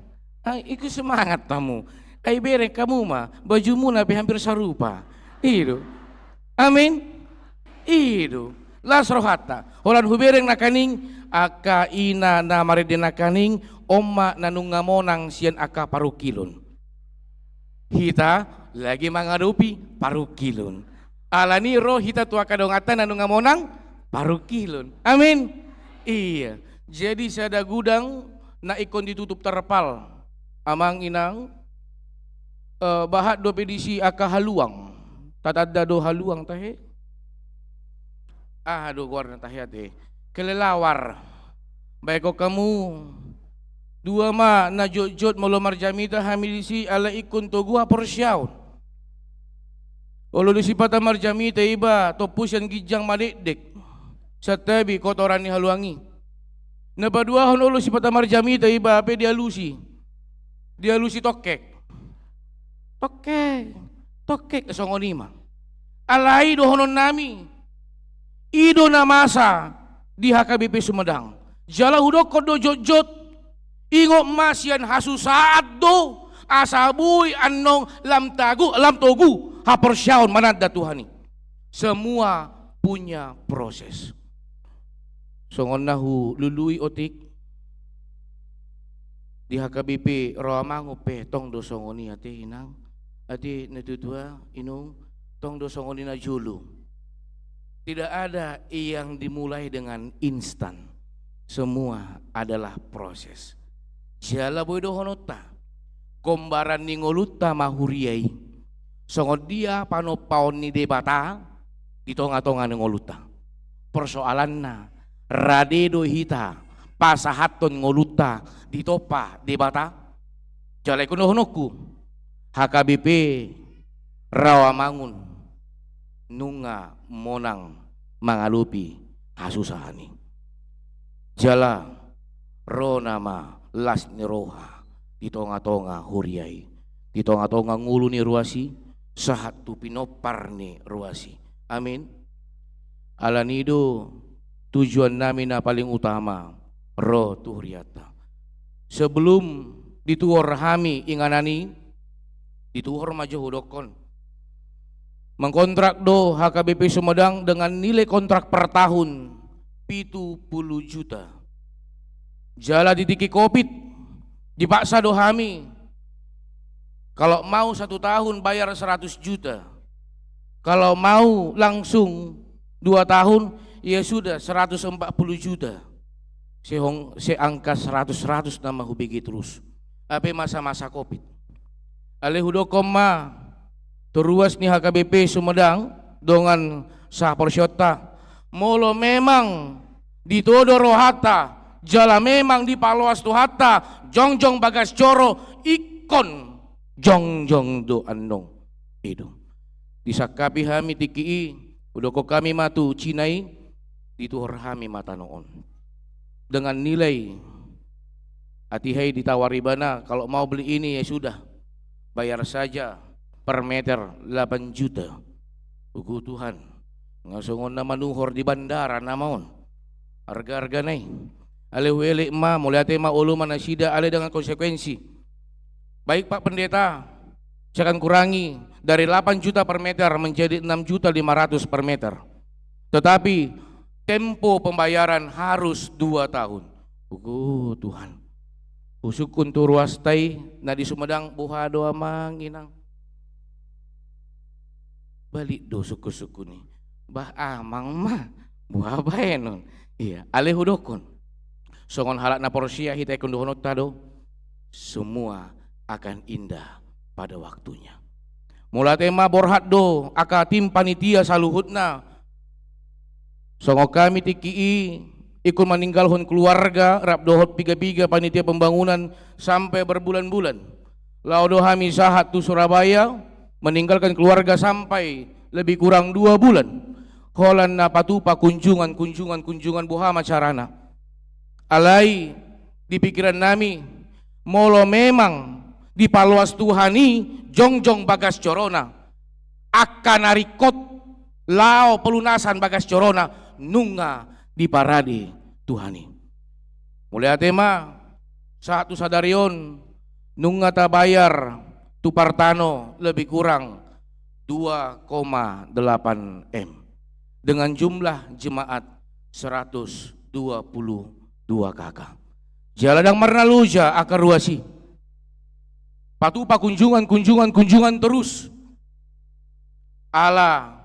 Ikut semangat kamu. Bereng kamu mah bajumu nabi hampir sarupa. Itu. Amin. Itu. Lasrohata. Holan hubereng nakaning aka ina na mariden nakaning omma nanungamonang sian aka parukilun. Hita lagi menghadapi parukilun. Alani roh hita tua kadongatan nanungamonang parukilun. Amin. Iya. Jadi sada gudang na ikon ditutup terpal amang inang bahat do pedisi aka haluang tatada do haluang tahe do guarna tahe ate kelelawar baik kok kamu dua ma na jot molomar jamita hamilisi ala ikon to gua porsyaun olo disipata marjamita iba topus yang gijang madekdek satabi kotoran ni haluangi napaduahon ulo si patamar jamita iba ape dia lusi tokek songonima alai dohonon nami ido na masa di HKBP Sumedang jala hudok kodo jot ingo masian hasu saat do asabui annong lam togu haporsyaun manada Tuhani semua punya proses songon nahu lului otik di HKBP Rawamangun pe tong dosongoni ate inang ate netudua inung tong dosongoni na julu. Tidak ada yang dimulai dengan instan, semua adalah proses. Jala boydo honota kombaran ningoluta mahuriai songot dia panopaon ni debata di tonga-tonga ningoluta persoalanna radedo hita pasahaton ngoluta ditopa debata jalai kuno honoku HKBP Rawamangun nunga monang mangalupi hasusahani jala ro nama las niroha di tonga-tonga huriai di tonga-tonga ngulu ni ruasi sahat tu pinopar ni ruasi amin alanido tujuan namin na paling utama ro tuhriata sebelum dituor hami inganani dituor maju hudokon mengkontrak do HKBP Sumedang dengan nilai kontrak per tahun 70 juta jala ditiki COVID dipaksa do hami kalau mau 1 tahun bayar 100 juta kalau mau langsung 2 tahun ya sudah 140 juta seangka 100 nama hubigi terus tapi masa-masa COVID alih hudokoma teruas ni HKBP Sumedang dengan sah porsyota molo memang ditodo rohata jala memang di paluas tuhata jongjong bagas coro ikon jongjong do andong itu disakapi hami tiki udoko kami matu cinai dituhor hami mata noon dengan nilai atihai ditawari bana kalau mau beli ini ya sudah bayar saja per meter 8 juta ugu Tuhan ngasongon nama nuhor di bandara namaon harga-harga nai ale wele ma muliate ma ulu manasida ale dengan konsekuensi baik Pak Pendeta saya akan kurangi dari 8 juta per meter menjadi 6.500.000 per meter tetapi tempo pembayaran harus 2 tahun ugu Tuhan usukun turuastai na di Sumedang buha doa manginang balik do suku-suku ni bah amang mah buha bae non iya ale hudokon songon halak na porsia hita ikun dohonot tado semua akan indah pada waktunya mula tema borhat do aka tim panitia saluhutna songo kami tiki ikut meninggalkan keluarga rap dohot piga-piga panitia pembangunan sampai berbulan-bulan laudo hami sahat tu Surabaya meninggalkan keluarga sampai lebih kurang 2 bulan holan na patupa kunjungan buha macarana alai di pikiran nami molo memang di paluas Tuhani jongjong bagas corona akan arikot lao pelunasan bagas corona nunga di parade Tuhani mulai tema satu sadarion nunga tabayar tu partano lebih kurang 2,8 M dengan jumlah jemaat 122 kakak jaladang marnaluja akar ruasi patupa kunjungan terus ala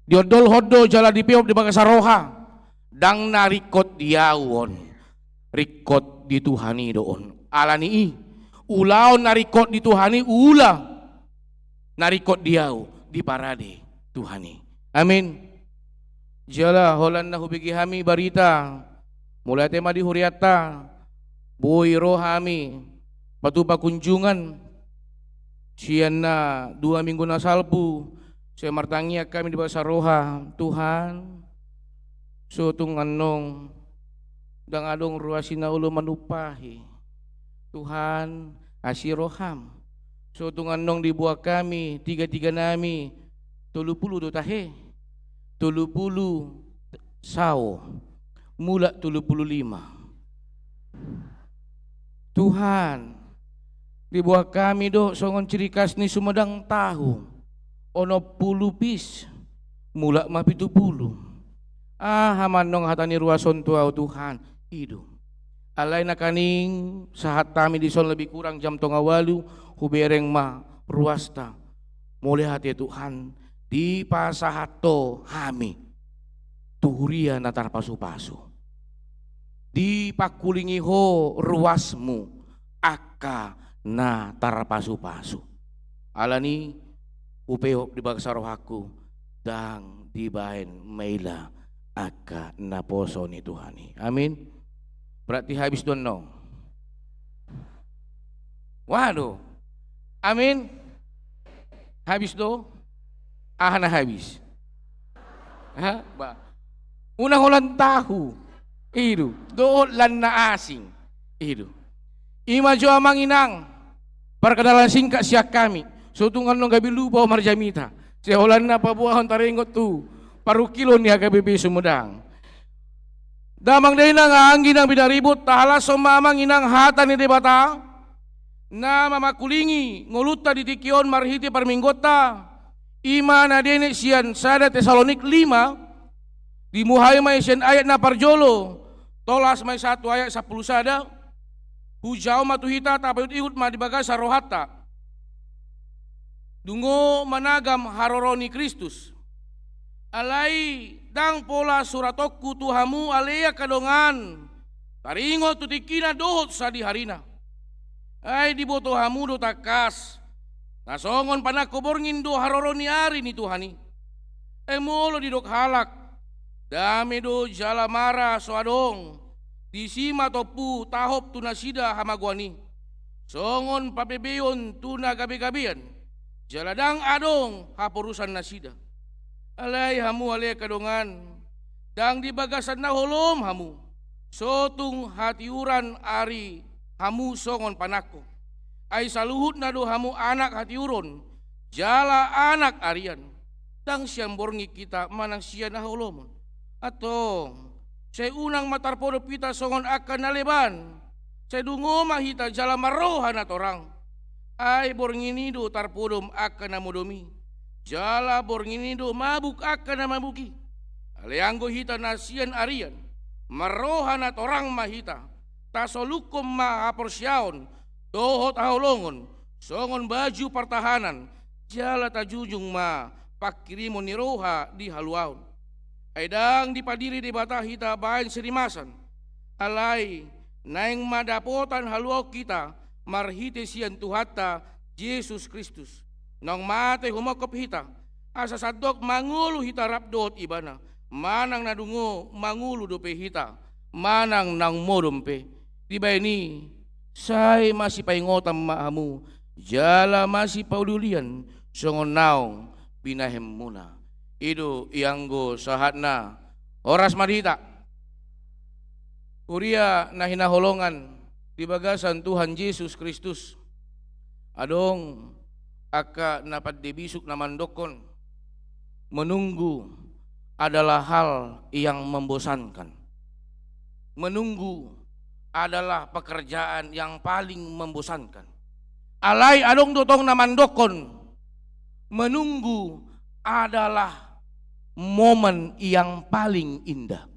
diodol hodo jala dipiop di Bagasaroha dang narikot diawon rikot dituhani doon alani ulaon narikot dituhani ula narikot diau di parade Tuhani amin jala holan na hubigi hami barita mulai tema di huriata boy rohami patupa kunjungan sian na 2 minggu na salpu saya martangia kami di Bagasaroha Tuhan sutung anong dang adong ruasina ulo manupahi Tuhan asiroham sutung anong dibuat kami 3 nami 30 do tahe 30 sao mula 35 Tuhan dibuat kami do songon ciri khas ni Sumedang tahu ono 10 pis mula mah 70 hamanong hatani ruason tuau Tuhan hidup alai nakaning sahat tami di son lebih kurang jam tengah walu hubereng ma ruasta mulai hati Tuhan di pasahato hami tuhuria natar pasu-pasu di pakulingi ho ruasmu aka natar pasu-pasu alani upeo di bangsa rohaku dang dibain meila aka naposo ni Tuhani. Amin. Berarti habis doon no. Waduh. Amin. Habis do. Na habis. Ha? Ba. Unang ulan tahu. Idu. Doon lan na asing. Idu. Ima jo amang inang. Perkenalan singkat siak kami. Sutungan nung gabi lupa marjamita. Seholan na pabuahon taringot tu. Paru kilo ni HKBP Sumedang. Damang day na nga angin ang binaribot. Tahala sumamang inang hata ni debata. Na mamakulingi. Nguluta di tikion marhiti parminggota. Ima na dene siyan sada Tesalonik 5. Dimuhay may siyan ayat na parjolo. Tolas may 1 ayat 10 sada. Hujaw matuhita tapayot ihut madibaga sa rohata. Dungo managam haroroni Kristus. Alai dang pola suratokku tuhamu alea kadongan. Taringo tutikina dohot sa diharina. Ay di boto hamu do takas. Nasongon panakoborngin do haroroni ari ni Tuhani. Emolo di dok halak. Dame do jalamara soadong. Disima topu tahop tunasida hamagwani. Songon papebeyon tuna gabi-gabian. Jaladang adong hapurusan nasida. Alay hamu alay kadongan. Dang di bagasan na holom hamu. Sotung hatiuran ari hamu songon panako. Ay saluhut na do hamu anak hatiuron. Jala anak arian. Dang siyang borngi kita manang siya na holomon. Atong saya unang matarpodo pita songon akan naleban. Saya dungo mahita jala marohan at orang. Ay bornginido tarpodom akan namodomi. Jala bornginido mabuk akan namabuki. Aleanggo hita nasian arian. Marohan at orang mahita. Tasolukom mahaporsyaon. Dohot ahulongon. Songon baju pertahanan. Jala tajujung ma pakirimo ni roha di haluaon. Aidang dipadiri di bata hita bahan serimasan. Alai naing madapotan haluaw kita. Marhite siyan tuhata Yesus Kristus. Nang mate humakop hita. Asa sadok mangulu hita rapdot ibana. Manang nadungo mangulu dope hita. Manang nang modompe. Diba ini say masih paingotam maamu. Jala masih paudulian. Songon naong binahem muna. Ido ianggo sahatna oras madita. Uria na hinaholongan di bagasan Tuhan Yesus Kristus. Adong aka napat dibisuk namandokon. Menunggu adalah hal yang membosankan. Menunggu adalah pekerjaan yang paling membosankan. Alai adong dotong namandokon. Menunggu adalah momen yang paling indah.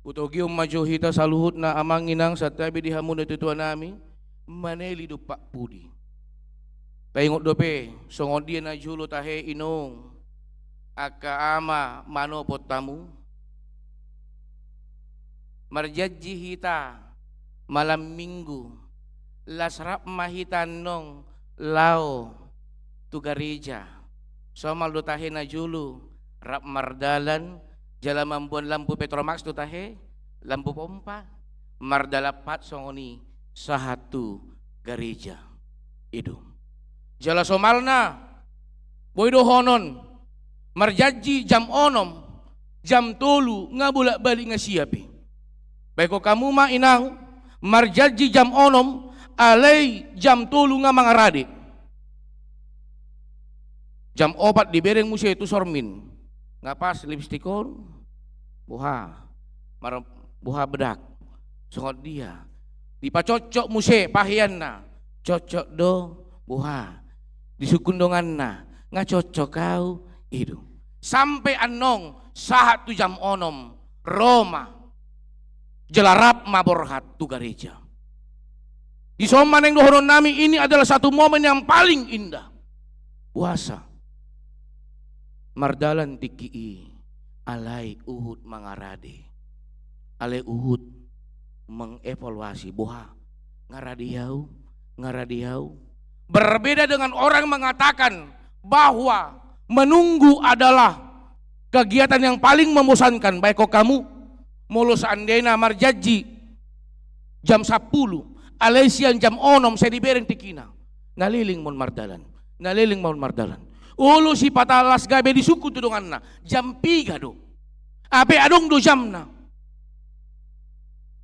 Utogium majo hita saluhut na amang inang sa tabi di hamun na tutuan nami maneli do Pak Pudi. Paingot dope songod dia na julo tahe inong aka ama manopot tamu. Marjadji hita malam minggu lasrap mahitan nong lao tu gereja. Somal do tahe na julo rap mardalan jala mambuan lampu Petromax tu tahe, lampu pompa, mardalapat songoni sahatu gereja. Itu. Jala somalna, boydo honon, marjaji jam onom, jam tolu ngabulak balik ngasiapi. Baiko kamu ma inang, marjaji jam onom, alai jam tolu ngamangarade. Jam opat di bereng musia itu sormin. Ngapas lipstikon buha bedak songot dia dipacocok muse pahianna cocok do buha disukundonganna ngacocok kau itu sampai anong sahat tu jam onom Roma Jelarap maborhat tu gereja. Di soman yang dohonon nami ini adalah satu momen yang paling indah. Puasa. Mardalan tikii alai Uhud mangarade. Alai Uhud mengevaluasi boha ngaradiau. Berbeda dengan orang mengatakan bahwa menunggu adalah kegiatan yang paling membosankan. Baik kok kamu mulus andena marjaji jam 10 Alesian jam 6 saya dibereng tikina. Naliling mon mardalan. Ulu si patalas gabe di suku tu donganna jam 3 do. Ape adong do jamna.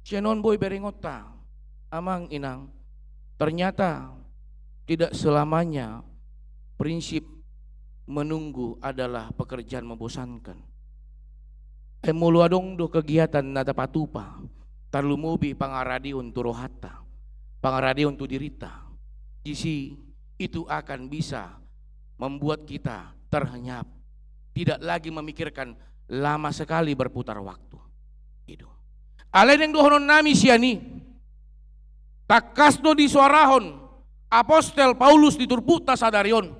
Sianon boy berengota. Amang inang. Ternyata tidak selamanya prinsip menunggu adalah pekerjaan membosankan. Mulu adong do kegiatan nada patupa. Tarlumubi pangaradi untuk rohata. Pangaradi untuk dirita. Isi itu akan bisa membuat kita terhenyap. Tidak lagi memikirkan lama sekali berputar waktu. Itu. Alain yang dohonon nami siani. Takasno di suarahon. Apostel Paulus diturputa sadarion.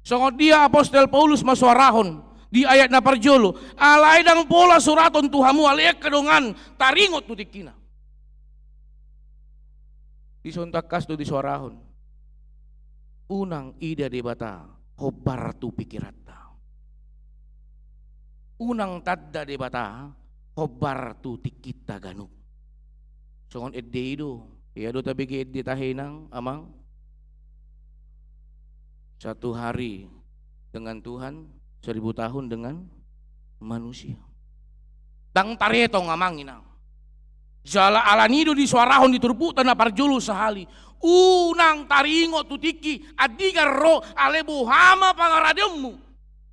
Songot dia Apostel Paulus masuarahon. Di ayat na parjolo. Alay dang pola suraton tuhamu alek kedongan. Taringot tutikina. Disontak kasdo di suarahon. Unang ida debata hobar tu pikirata. Unang tadda debata hobar tu tikita ganuk. Songon edde ido, ya do tabi ke edde tahenang amang. Satu hari dengan Tuhan, 1000 tahun dengan manusia. Dang taretong amang inang. Jala alanido di suarahon diturputan na parjulu sahali. Unang taringo tutiki adigar ro alebu hama pangarademu.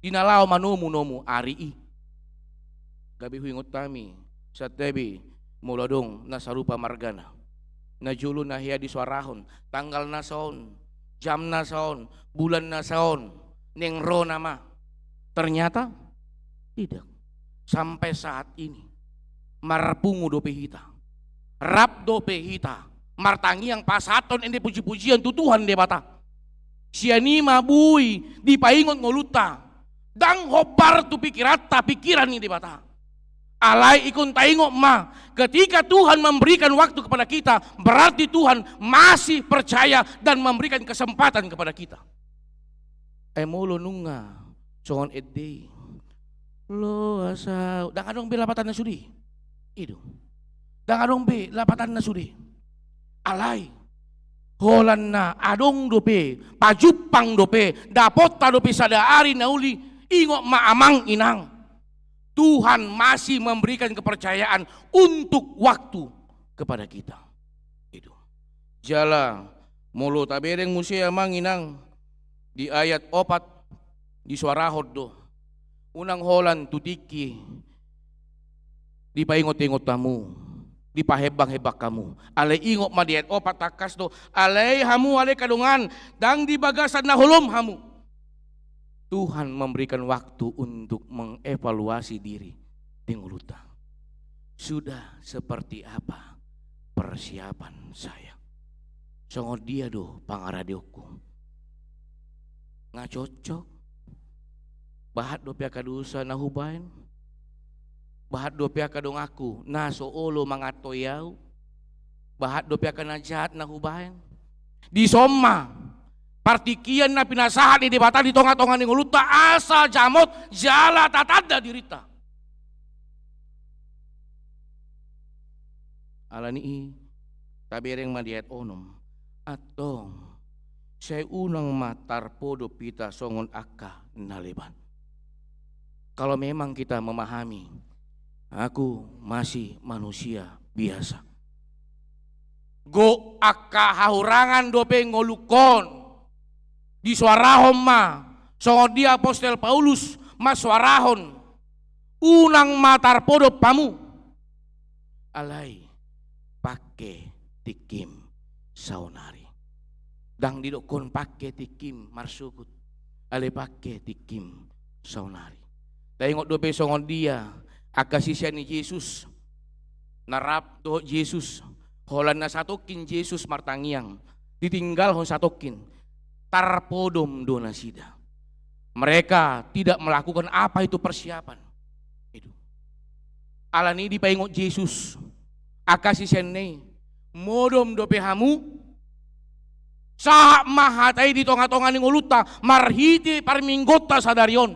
Dinalaw manumu ari. Gabi huingot kami sa tebi muladong nasarupa margana. Najulo na hiya di suarahon. Tanggal na saon, jam na saon, bulan na saon, neng ro nama. Ternyata tidak. Sampai saat ini marpungu dope hita. Rap dope hita. Martangi yang pasaton ini puji-pujian tu Tuhan debata. Siani mabui dipaingot ngoluta. Dang hobar tu pikiran ini debata. Alai ikun taingot ma. Ketika Tuhan memberikan waktu kepada kita, berarti Tuhan masih percaya dan memberikan kesempatan kepada kita. Emolo nunga songon edde. Lo asa dang adong be lapatan na sudi. Itu. Dang adong be lapatan na sudi. Alai holan na adong dope pajupang dope dapot ta dope sadaari nauli ingok maamang inang. Tuhan masih memberikan kepercayaan untuk waktu kepada kita. Itu. Jala mulu tabereng musia amang inang di ayat 4 di suarahod do. Unang holan tutiki dipaingot-ingot tamu. Dipahebang-hebak kamu. Alay ingok madiet opat takas do. Alay hamu alay kadungan. Dang di bagasan na hulom hamu. Tuhan memberikan waktu untuk mengevaluasi diri. Tinguluta. Sudah seperti apa persiapan saya? Songot dia do pangaradioku. Nga cocok. Bahat do pia kadusa na hubain. Bahat do pia kadong aku na soolo mangatoyaw. Bahat do pia kana jahat na hubayan. Di soma partikian na pinasahan di debata di tonga-tonga ni nguluta asa jamot jala tatada dirita. Alani tabereng madiat onom atong saya unang matar podo pita songon akka naleban. Kalau memang kita memahami aku masih manusia biasa. Go akka hahurangan dope ngolukon. Di suarahon ma. Songot dia Apostel Paulus ma suarahon. Unang matar podo pamu. Alay pake tikim saunari. Dang didokon pake tikim marsukut. Alay pake tikim saunari. Tengok dope songot dia. Akasisya ni Yesus narap doh Yesus holan na satokin Yesus martangiang ditinggal hon satokin tarpodom do nasida. Mereka tidak melakukan apa itu persiapan. Itu. Alani dipaingot Yesus akasi senne modom do pehamu sa mahatay di tonga-tonga ning uluta marhiti parminggota sadarion.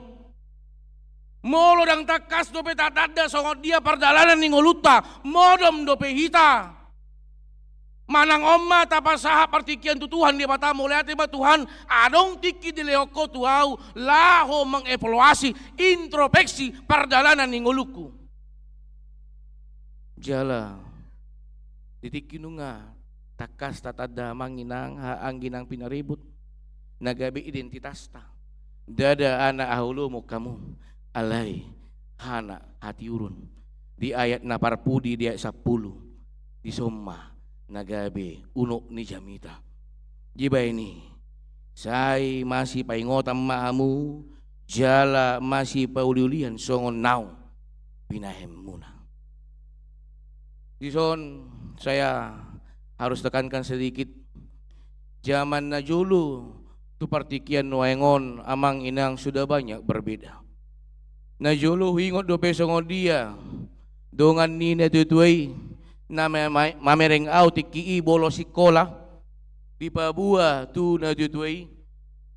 Molo dang takas dope tatada songot dia pardalanan ning uluta modom dope hita. Manang omma tapasaha partikian tu Tuhan di mata mulai ba Tuhan adong tiki di leoko tuau laho mengevaluasi introspeksi pardalanan ning uluku. Jala titik kinunga takas tatada manginang haangginang pinaribut nagabi identitas ta dada anak ahulu mo kamu alay hana hati urun di ayat na parpudi di ayat 10 di somma nagabi unok ni jamita jiba ini say masih paingotam maamu jala masih pauliulian songon naw pinahem muna dison saya harus tekankan sedikit zaman na julu tu partikian nuengon amang inang sudah banyak berbeda. Na julu hingot do pesongon dia dongan nina tutuay na mamereng au tiki bolo sikola di pabua tu na tutuay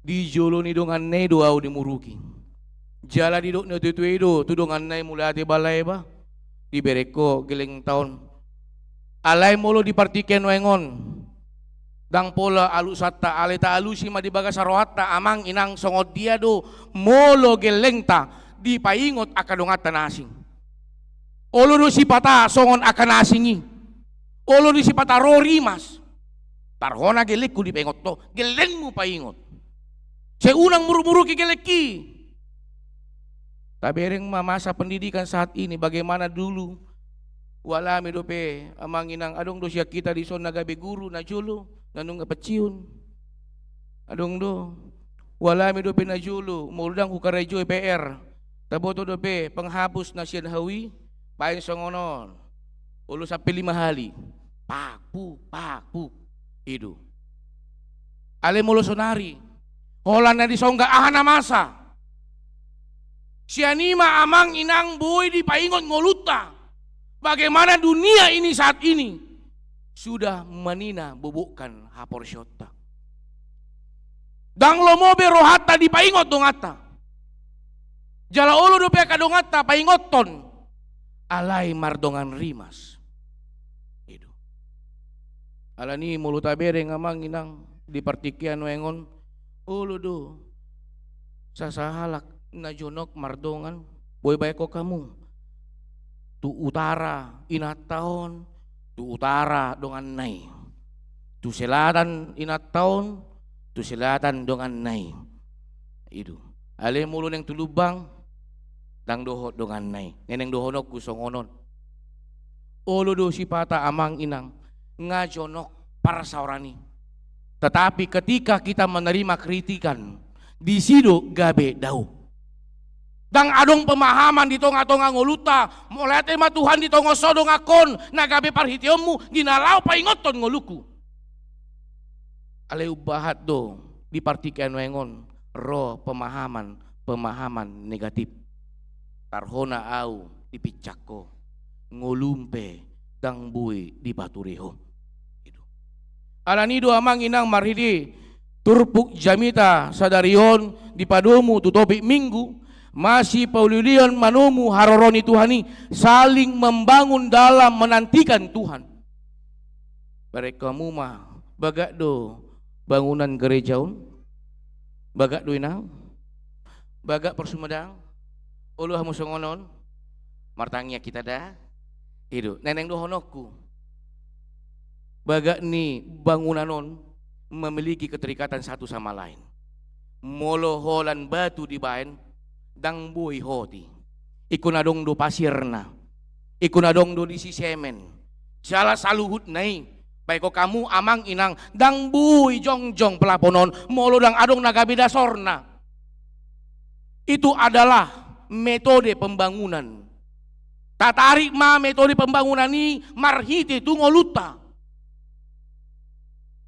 di julu ni dongan ne do au di muruki jala di dok na tutuay do tu dongan ne mulati balay ba di bereko geleng taon alay molo di partiken wengon dang pola alusata aleta alusi madibaga sarohata amang inang songot dia do molo gelengta di paingot akadongata nasing olo do sipata songon akanasingi olo di sipata rorimas tarhona gelekku di paingot to gelengmu paingot seunang muru-muru ki geleki tabereng masa pendidikan saat ini bagaimana dulu wala mi dope amang inang adong do siya kita di son nagabe guru na julu nanung peciun adong do wala mi dope na julu muludang ku karejo PR taboto dope penghapus na siya hawi pain songonon ulo sampai 5 hali pakpu idu ale mulo sonari holan na di songga ahana masa sianima amang inang boy di paingot ngoluta. Bagaimana dunia ini saat ini sudah menina bubukkan hapor syota. Dang lomobe rohata di paingot dongata. Jala olo dope kadongata paingoton. Alay mardongan rimas. Itu. Alani mulut tabere ngamang inang di partikian wengon. Olo do. Sasahalak na jonok mardongan. Boy baiko kamu. Tu utara inat tahun, tu utara dongan nai, tu selatan inat tahun, tu selatan dongan nai. Itu. Ale mulu neng tulubang, dang dohot dongan nai. Neneng dohonok kusongonon. Olo do sipata amang inang ngajonok para saurani. Tetapi ketika kita menerima kritikan, di sido gabe dau. Dang adong pemahaman di tonga-tonga ngoluta mulai tema Tuhan di tongo sodong akon nagabe parhitiomu ginalaw paingoton ngoluku ale ubahat do di partikan wengon ro pemahaman negatif tarhona au di picako ngolumpe dang bui di batureho itu alani do amang inang marhidi turpuk jamita sadarion di padomu tutopi minggu masih pauliulian manumu haroroni Tuhani saling membangun dalam menantikan Tuhan. Mereka mumah bagak do bangunan gerejaun, bagak do inang, bagak persumedang, uluh musongonon, martangnya kita dah, itu neneng do honokku. Bagak ni bangunanon memiliki keterikatan satu sama lain. Molo holan batu di baen dang boy hoti ikunadong do pasirna ikunadong do di si semen jala saluhut nai baiko kamu amang inang dang boy jongjong pelaponon molo dang adong nagabe dasorna itu adalah metode pembangunan Tatarik ma metode pembangunan ni marhiti tu ngoluta.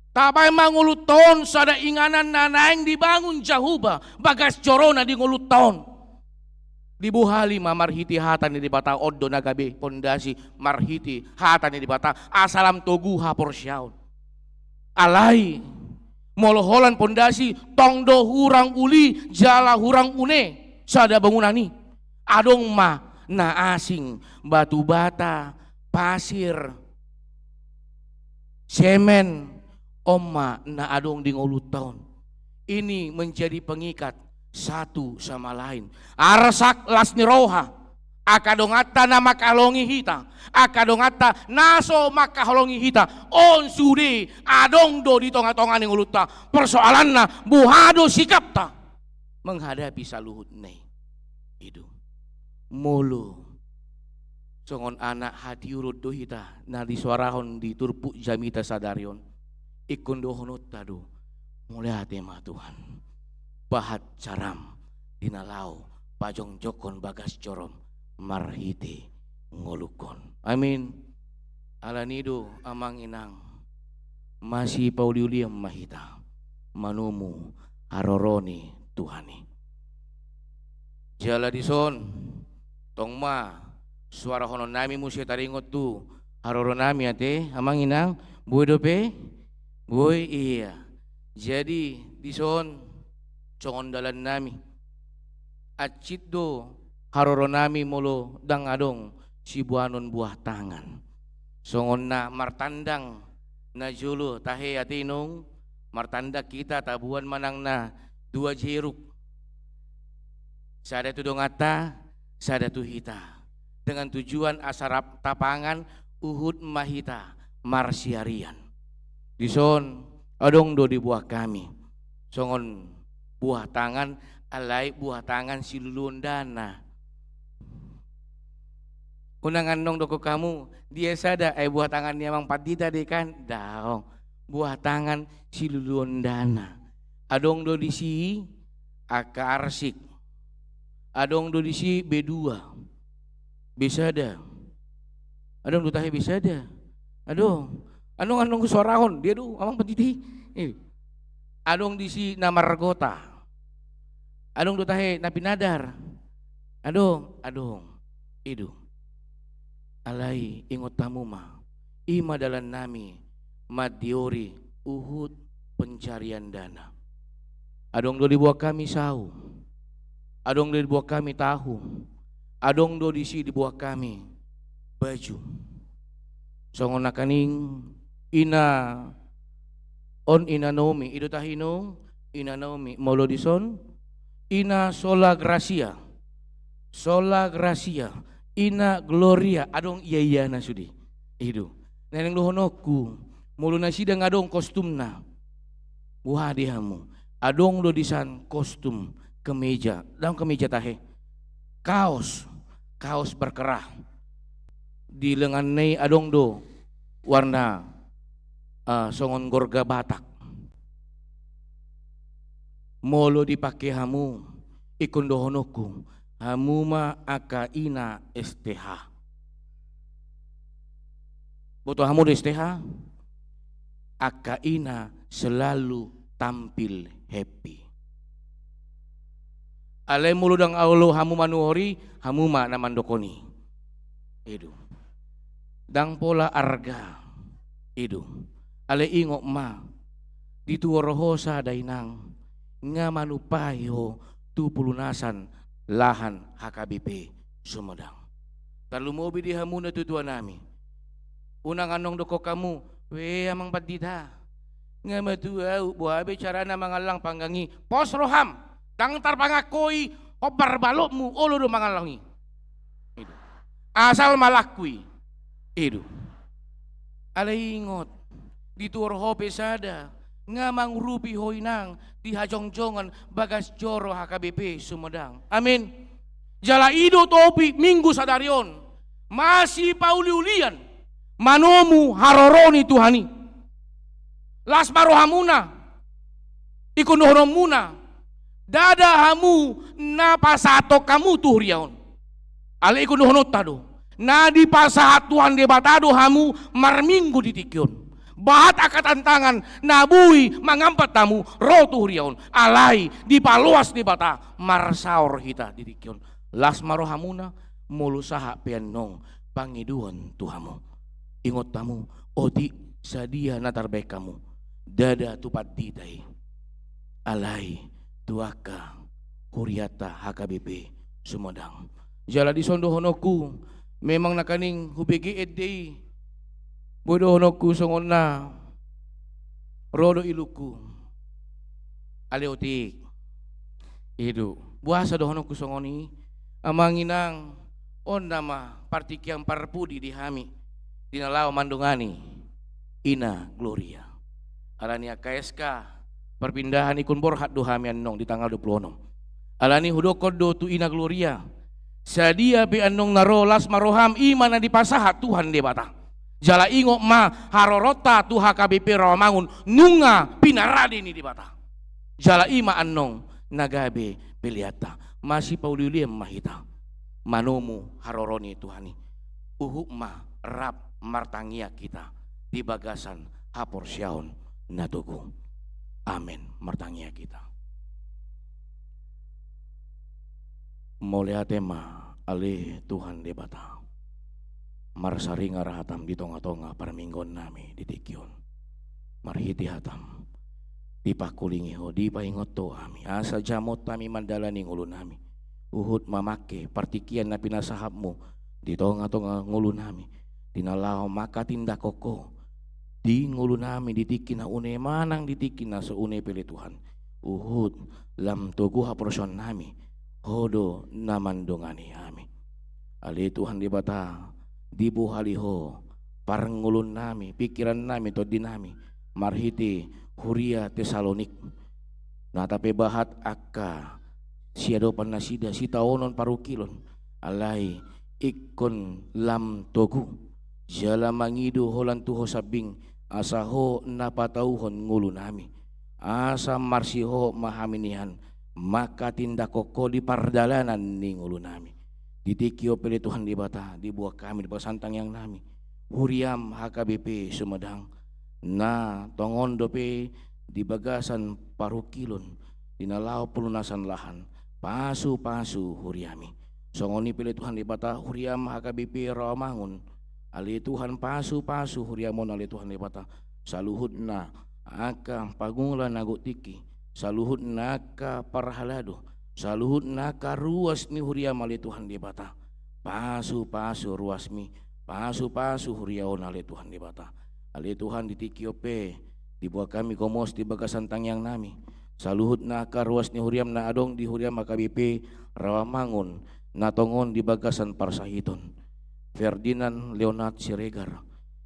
Tapay manguluton sada inganan nanaing dibangun jahuba bagas corona di nguluton. Dibuhali ma marhiti hatan ni dibata oddo nagabe pondasi marhiti hatan ni dibata asalam togu hapor syaun. Alai moloholan pondasi tongdo hurang uli jala hurang une sada bangunan ni. Adong ma na asing batu bata pasir semen Oma na adong di nguluton. Ini menjadi pengikat satu sama lain. Arsak las niroha. Akadongata na makalongi hita. Akadongata naso makaholongi hita. On sude adong do di tonga-tonga ni nguluta. Persoalan na buhado sikap ta. Menghadapi saluhut ne. Itu. Mulu. Songon anak hati urut do hita. Na disuarahon di turpuk jamita sadarion. Ikundohonot tado mulai hati ma Tuhan bahat caram dinalau pajong jokon bagas corom marhiti ngolukon. Amin. Alanido amang inang masih pauliuliam mahita manumu haroroni Tuhani jala dison tongma suara honon nami musia taringot tu haroronami ate amang inang buedope. Boy iya, jadi dison congon dalan nami, acit do haroro nami molo dang adong si buanon buah tangan, songon na martandang na julu tahe atinong martanda kita tabuan manang na dua jeruk, sada tu dongata, sada tu hita, dengan tujuan asarap tapangan uhud mahita marsiarian. Dison adong do di buah kami songon buah tangan alai buah tangan silulun dana unangan nong doko kamu dia sada buah tangan niya mang padita de kan daong buah tangan silulun dana adong do di si aka arsik adong do di si B2 bisada adong do tahe bisada adong anong suarahon dia do amang petiti adong di si namargota adong do tahe napinadar adong idu alai ingot tamu ma ima dalan nami madiori uhud pencarian dana adong do di buah kami sahu adong do di buah kami tahu adong do di si di buah kami baju songon nakaning ina on inanomi ido tahino inanomi molodison ina sola gracia ina gloria adong iya na sudi ido neneng lohonoku mulu na sidang adong kostumna buhadihamu adong do disan kostum kemeja dalam kemeja tahe kaos berkerah di lengan nei adong do warna songon gorga Batak molo dipake hamu ikundohonoku hamu ma aka ina STH boto hamu de STH aka ina selalu tampil happy ale mulu dang aulo hamu manuhori hamu ma namandokoni edu dang pola arga edu ale ingok ma dituorohosa dainang nga manupayo tu pulunasan lahan HKBP Sumedang dan lumobi di hamu na tutua nami unang anong doko kamu we amang padita nga matua buhabe cara na mangalang panggangi pos roham dang tarpangakoi obar balokmu olo do mangalangi itu asal malakui itu ale ingot dituorho pesada nga mangrupi hoinang di hajong-jongan bagas joro HKBP Sumedang. Amin. Jala ido topi minggu sadarion masih pauliulian manomu haroroni Tuhani las marohamuna ikundohoromuna dada hamu napasato kamu tuhriaon ale ikundohonot tado Na di pasahat Tuhan di batado hamu marminggu ditikyon. Bahat akatan tangan nabui mangampat tamu rotu huriaun alai di paluas di bata marsaor hita ditikyon. Las marohamuna mulusaha pianong pangiduan Tuhamu. Ingot tamu odi sadia natarbaik kamu dada tupat ditai alai tuaka huriata HKBP Sumedang. Jala di sondo honoku memang nakaning hubigi edei bodo honoku songonna rodo iluku aleotik idu buasa do honoku songoni amanginang on nama partikiang parpudi dihami dinalao mandungani ina gloria alani KSK perpindahan ikun borhat do hami annong di tanggal 26 alani hudokod do tu ina gloria sadia be annong narolas maroham imana di pasahat Tuhan de bata jala ingok ma harorota tu HKBP Rawamangun nunga pinaradi ni di bata jala ima annong nagabe peliata masih pauliliem mahita manomu haroroni Tuhani uhuk ma rap martangia kita di bagasan hapor syaun natugu amin martangia kita moleate ma alih Tuhan de bata marsaringa rahatam di tonga-tonga parminggon nami di tikyon marhiti hatam di pakulingi ho di paingot to ami asa jamot kami mandalani ngulu nami uhud mamake partikian na pinasahabmu di tonga-tonga ngulu nami dinalao maka tindak koko di ngulu nami ditikin na une manang ditikin na seune pilih Tuhan uhud lam tugu haproson nami hodo namandongani ami ali Tuhan di bata di buhaliho parang ngulun nami pikiran nami to dinami marhiti huria Tesalonik na tapi bahat akka siado panasida si taonon parukilon alai ikon lam togu jala mangidu holan tuho sabing asaho napatauhon ngulu nami asa marsiho mahaminihan maka tindak koko di pardalanan ni ngulu nami ditikyo pilih Tuhan di bata di buah kami di pasantang yang nami huriam HKBP Sumedang na tongon dope di bagasan parukilon dinalau pelunasan lahan pasu-pasu huriami songoni pilih Tuhan di bata huriam HKBP Rawamangun ali Tuhan pasu-pasu huriamon ali Tuhan di bata saluhut na aka pagungla nago tiki saluhut naka parhalado saluhut naka ruas ni huriam ali Tuhan di bata pasu-pasu ruasmi pasu-pasu huriaon ali Tuhan di bata ali Tuhan di tikiope di buah kami komos di bagasan tangyang nami saluhut naka ruas ni huriam na adong di huriam HKBP Rawamangun na tongon di bagasan Parsahiton Ferdinand Leonard Siregar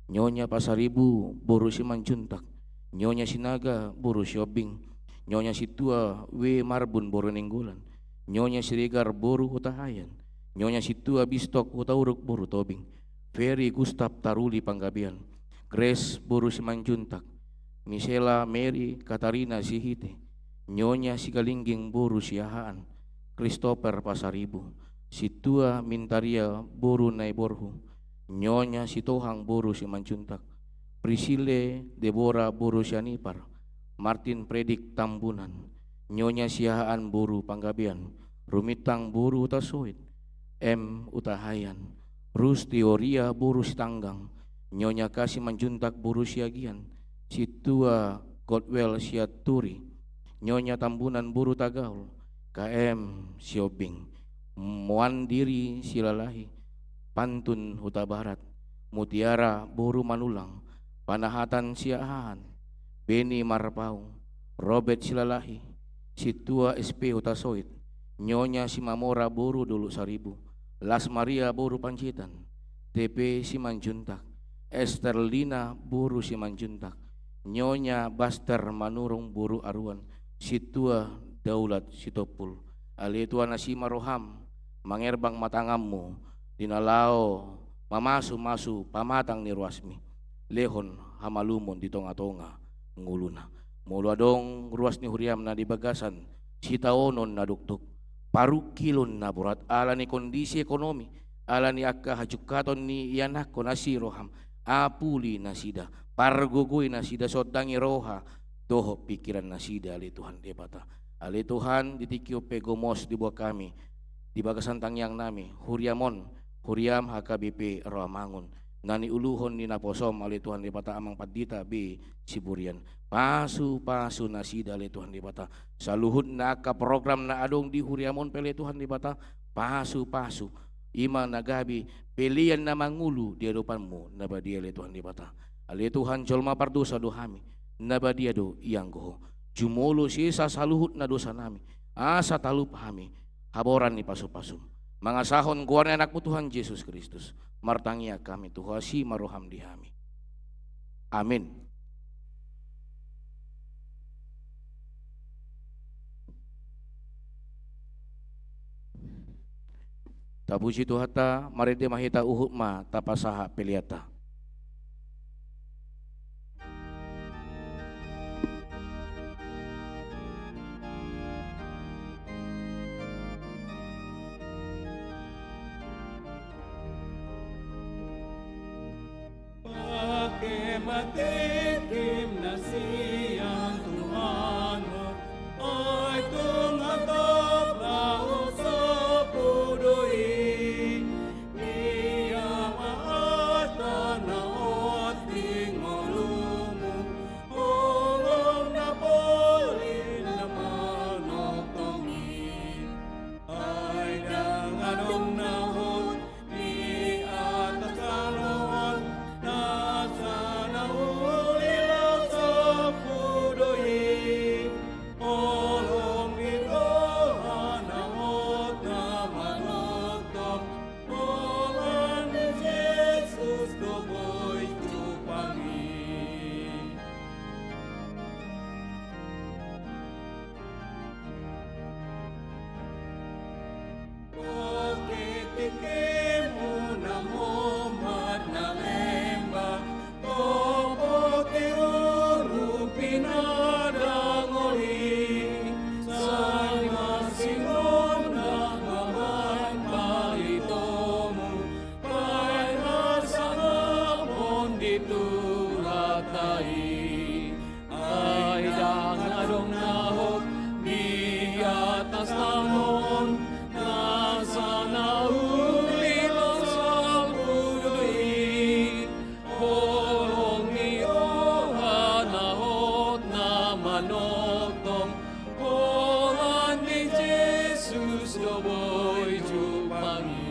Nyonya Pasaribu Boru Simanjuntak Nyonya Sinaga Boru Siobing Nyonya Situa W Marbun Boru Ninggulan Nyonya Siregar Boru Hutahayan Nyonya Situa Bistok Hutauruk Boru Tobing Ferry Gustaf Taruli Panggabian Grace Boru Simanjuntak Misela Mary Katarina Sihite Nyonya Sigalingging Boru Siahaan Christopher Pasaribu Situa Mintaria Boru Naiborhu Nyonya Sitohang Boru Simanjuntak Priscille Deborah Boru Sianipar Martin Predik Tambunan Nyonya Siahaan Boru Panggabian Rumitang Boru Utasoit M Utahayan Rus Teoria Boru Sitanggang Nyonya Kasih Manjuntak Boru Siagian Situa Godwell Siaturi Nyonya Tambunan Boru Tagaul KM Siobing Muandiri Silalahi Pantun Huta Barat Mutiara Boru Manulang Panahatan Siahaan Beni Marpau Robert Silalahi Situa SP Hutasoit Nyonya Simamora Boru Dulu Saribu Las Maria Boru Pancitan TP Simanjuntak Esther Lina Boru Simanjuntak Nyonya Baster Manurung Boru Aruan Situa Daulat Sitopul ali Tuan Nasima Roham mangerbang matangammu dinalao mamasu-masu pamatang ni ruasmi lehon hamalumon di tonga-tonga nguluna mulu adong ruas ni huriam na di bagasan sitaonon na duktuk parukilon na burat ala ni kondisi ekonomi alani akka hajukaton ni yanako nasiroham apuli nasida pargogoi nasida sotangi roha doho pikiran nasida ali Tuhan debata ali Tuhan ditikio pegomos di bawah kami di bagasan tangyang nami huriamon huriam HKBP Rawamangun nani uluhon ni naposom ali Tuhan debata amang padita be siburian pasu nasida ali Tuhan debata saluhut na ka program na adong di huriamon pele Tuhan debata pasu ima nagabi pelian na mangulu di hadapanmu nabadia ali Tuhan debata ali Tuhan jolma pardosa dohami nabadia do iyang goho jumolo sisa saluhut na dosa nami asa talu pahami haboran ni pasu-pasum mangasahon guarna anakmu Tuhan Yesus Kristus martangia kami tuhasi maroham dihami amin. Tapuji Tuhata maride mahita uhuk ma tapasaha peliata. Pakai matikim nasiyang Tuhanmu, ay tungatap raho sa pudoi, iya maata na oting malumu, olong na polin na manoktongi, ay danganong nahot ni atas kaluan, nasa naulilaw sa pudoi, olong birohan nahot na manokton, olan ni Jesus doboy chupangi. Pagkitikimu na momat na lemba, topo tiuru pinadangoli, say masingon na mamay palitomu, pay hasangapon dito hatay, ay dangadong nahot di atas namon, nasa naulilaw sa pudoi, olong niroha nahot na manokton, olan ni Jesus doboy chupangi.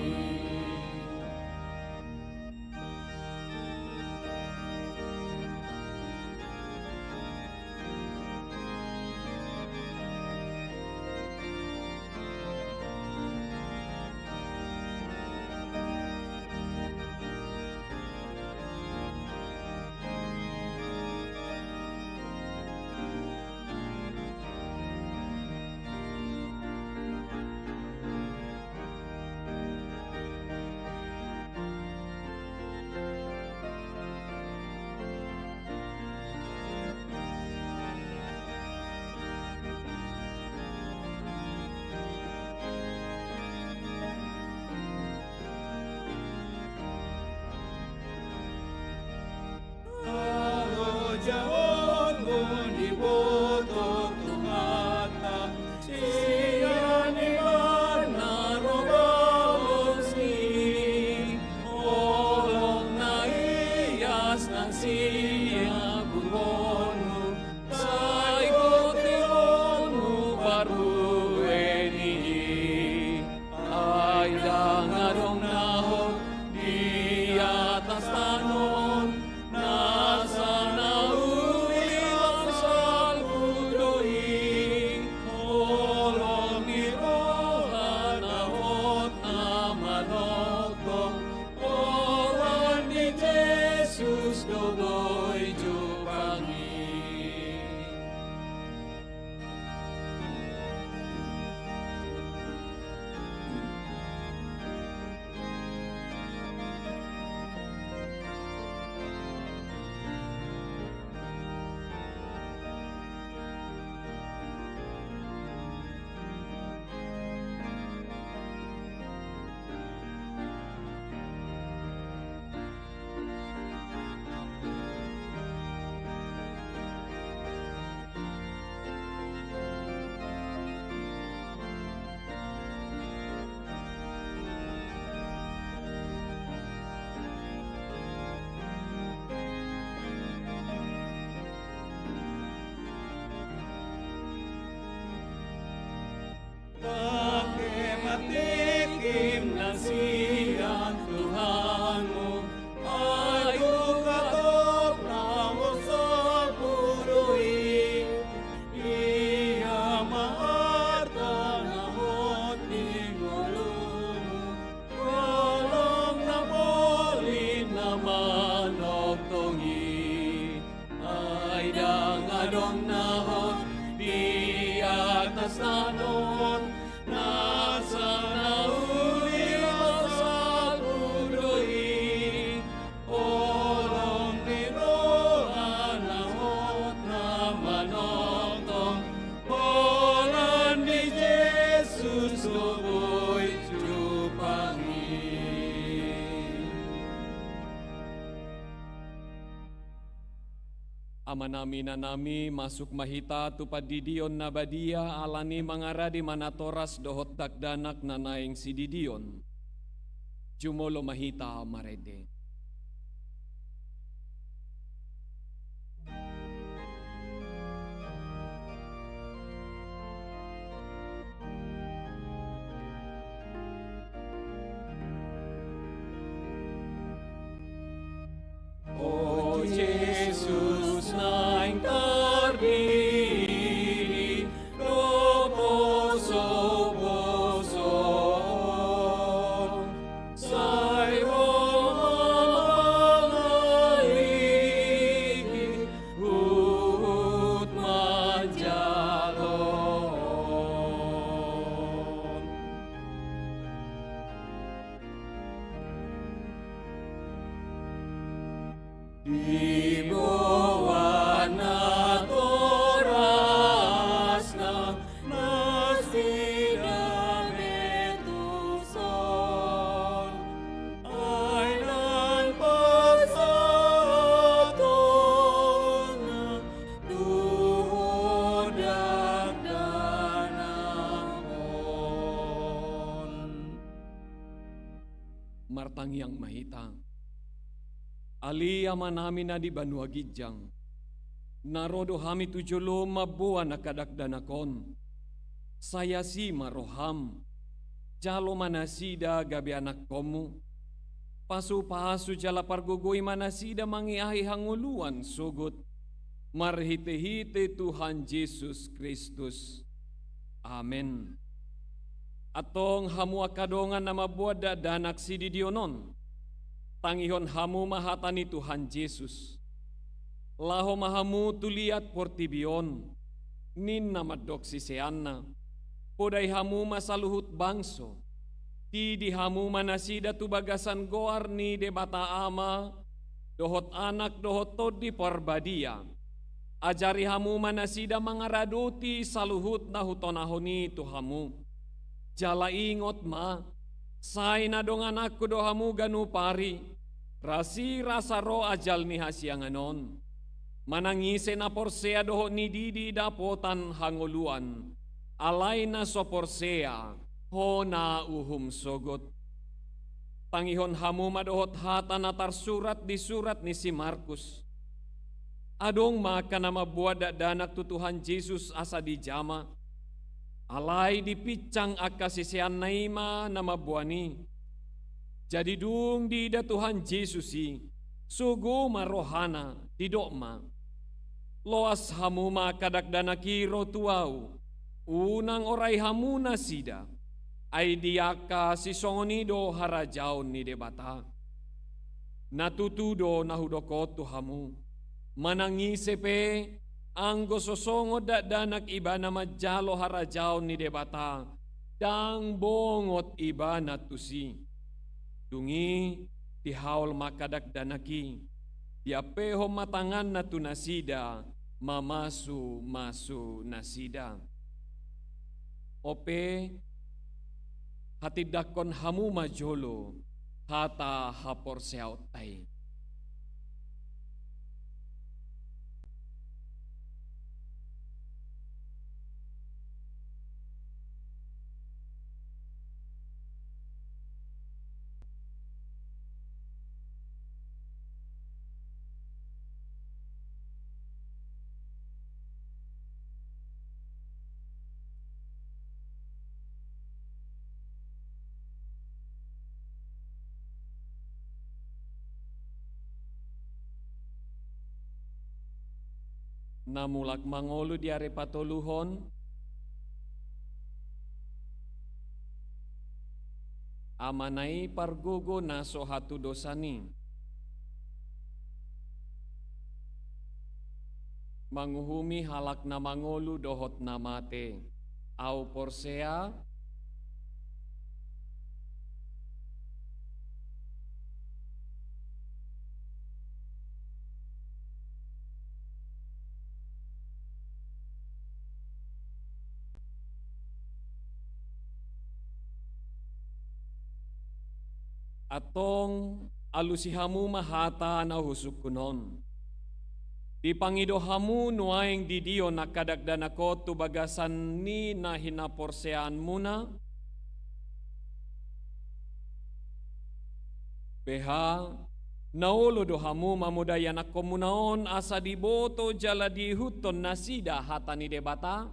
adong nahon di atas tanon nasa naulilo sa budoi olong tiro anahot na manotong polan ni Jesus luboy jupangin. Ama nami na nami masuk mahita tupad didion na badia alani mangara di manatoras dohot dakdanak na naing si didion. Jumolo mahita marede. O Jesus naing tardiri loposo-poson say romaligi hut manjalon. Di bawah na toras na nasida betuson ay nan pasaton na duhodak danamon. Martangyang mahitang Ali ama namin na di banwa gidyang. Narodo hami tujulo mabuan na kadakdanakon. Saya si maroham. Jalo manasida gabi anak komu. Pasu-pasu jala pargugoy manasida mangiahi hanguluan sugut. Marhite-hite Tuhan Yesus Kristus. Amen. Atong hamu akadongan na mabuad danak si didionon. Tangihon hamu mahatani Tuhan Yesus. Laho mahamu tuliat portibion. Nin namadok si seanna. Poday hamu masaluhut bangso. Ti hamu manasida tu bagasan goar ni debata ama. Dohot anak dohot tod di parbadia. Ajari hamu manasida mangaraduti saluhut na hutonahoni tu hamu. Jala ingot ma. Say na dong anakku dohamu ganu pari, rasi rasa ro ajal ni hasyanganon. Manangise na porsea doho ni didi dapotan hanguluan, alay na so porsea, ho na uhum sogot. Tangihon hamu madohot hata na tarsurat di surat ni si Markus. Adong maka na mabuada danak tutuhan Jesus asa di jama, alay di picang akasisian naima na mabuani. Jadi dung di da Tuhan Yesusi, sugo marohana di dokma. Loas hamu makadakdana kiro tuau, unang oray hamu nasida, ay diaka si songonido harajaon ni debata. Natutudo nahudokot tu hamu, manangisepe, anggo sosongo danak iba na majalo harajaw ni debata, dang bongot iba na tusi. Dungi, tihaol makadakdanaki, diapeho matangan na tunasida, mamasu nasida. Ope, hatidakon hamu majolo, hata hapor seautay. Namulak mangolo di are patoluhon, amanai pargogo naso hatu dosani. manguhumi halak na mangolu dohot namate. Au porsea atong alusihamu mahata na husukunon. Di pangidohamu nuaing didio nakadagdan ako tubagasan ni na hinaporsean muna. Beha, naulo dohamu mamudayan ako munaon asa diboto jala dihuton nasida hata ni debata.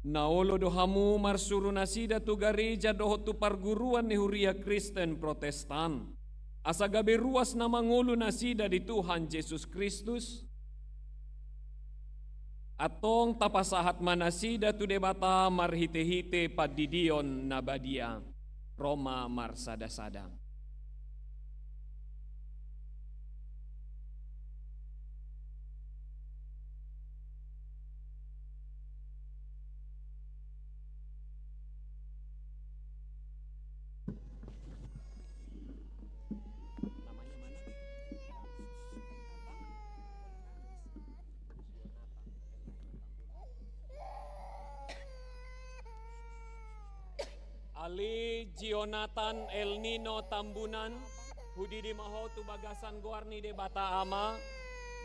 Naulo dohamu marsuru nasida tu gereja doho tu perguruan ni huria Kristen Protestan. Asa gabe ruas na mangulu nasida di Tuhan Yesus Kristus. Atong tapasahat manasida tu debata marhite-hite padidion nabadia. Roma marsada-sada. Ali Jonathan El Nino Tambunan, hudi di maho tu bagasan guarni de bata ama,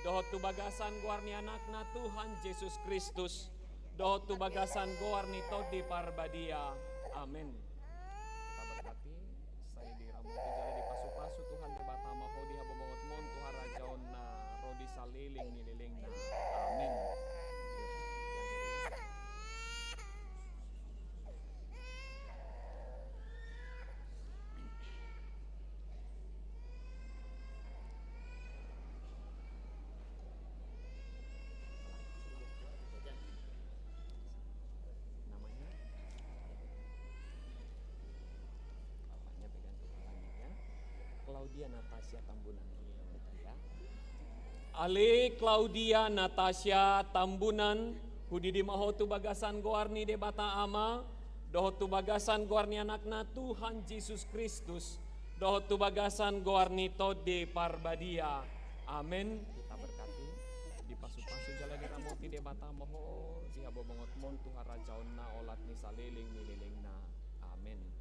doho tu bagasan guarni anakna Tuhan Yesus Kristus, doho tu bagasan guarni todi parbadia. Amin. Kita berkati, saya diramu jala di pasu-pasu Tuhan de bata maho di habobongot mon Tuhan rajaon na rodi saliling nililing na. Amin. Claudia Natasha Tambunan ya. Ali Claudia Natasha Tambunan hudi di maho tu bagasan goarni de bata ama, doho tu bagasan goarni anakna Tuhan Yesus Kristus, doho tu bagasan goarni tode parbadia. Amin. Kita berkati di pasu-pasu jala di ramoti de bata maho di habobongot mon Tuhan rajaonna olat ni saliling nililingna. Amin.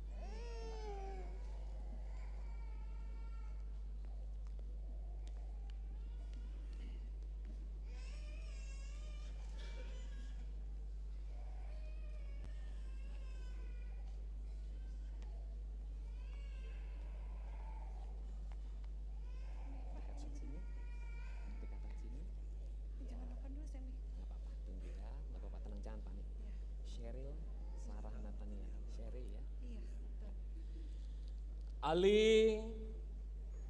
Ali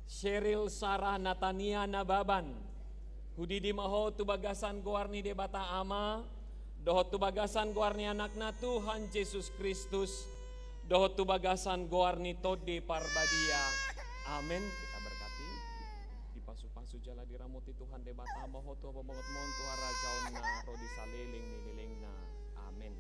Sheryl Sarah Natania Nababan hudi di maho tu bagasan goarni de bata ama, doho tu bagasan goarni anakna Tuhan Yesus Kristus, doho tu bagasan goarni todi parbadia. Amin. Kita berkati di pasu-pasu jala diramuti Tuhan de bata maho tu abobongot mon Tuhan rajaonna rodi saliling nililingna. Amin.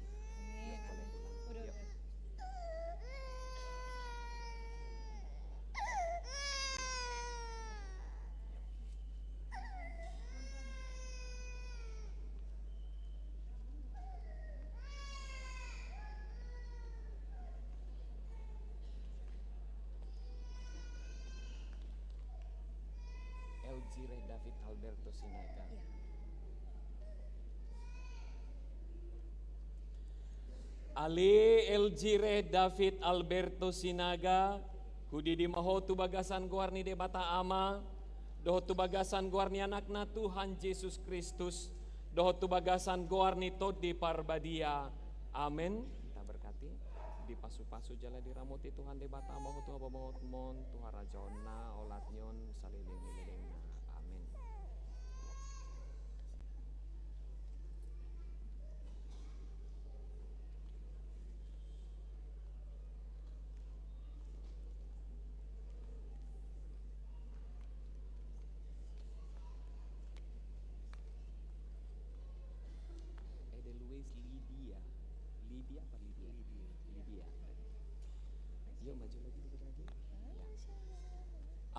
Eljire David Alberto Sinaga. Ali Eljire David Alberto Sinaga hudi di maho tu bagasan goarni de bata ama, doho tu bagasan goarni anakna Tuhan Yesus Kristus, doho tu bagasan goarni todi parbadia. Amin. Kita berkati di pasu-pasu jala diramuti Tuhan de bata maho tu habobongot mon Tuhan rajaonna olat nyon saliling nililingna. Amin.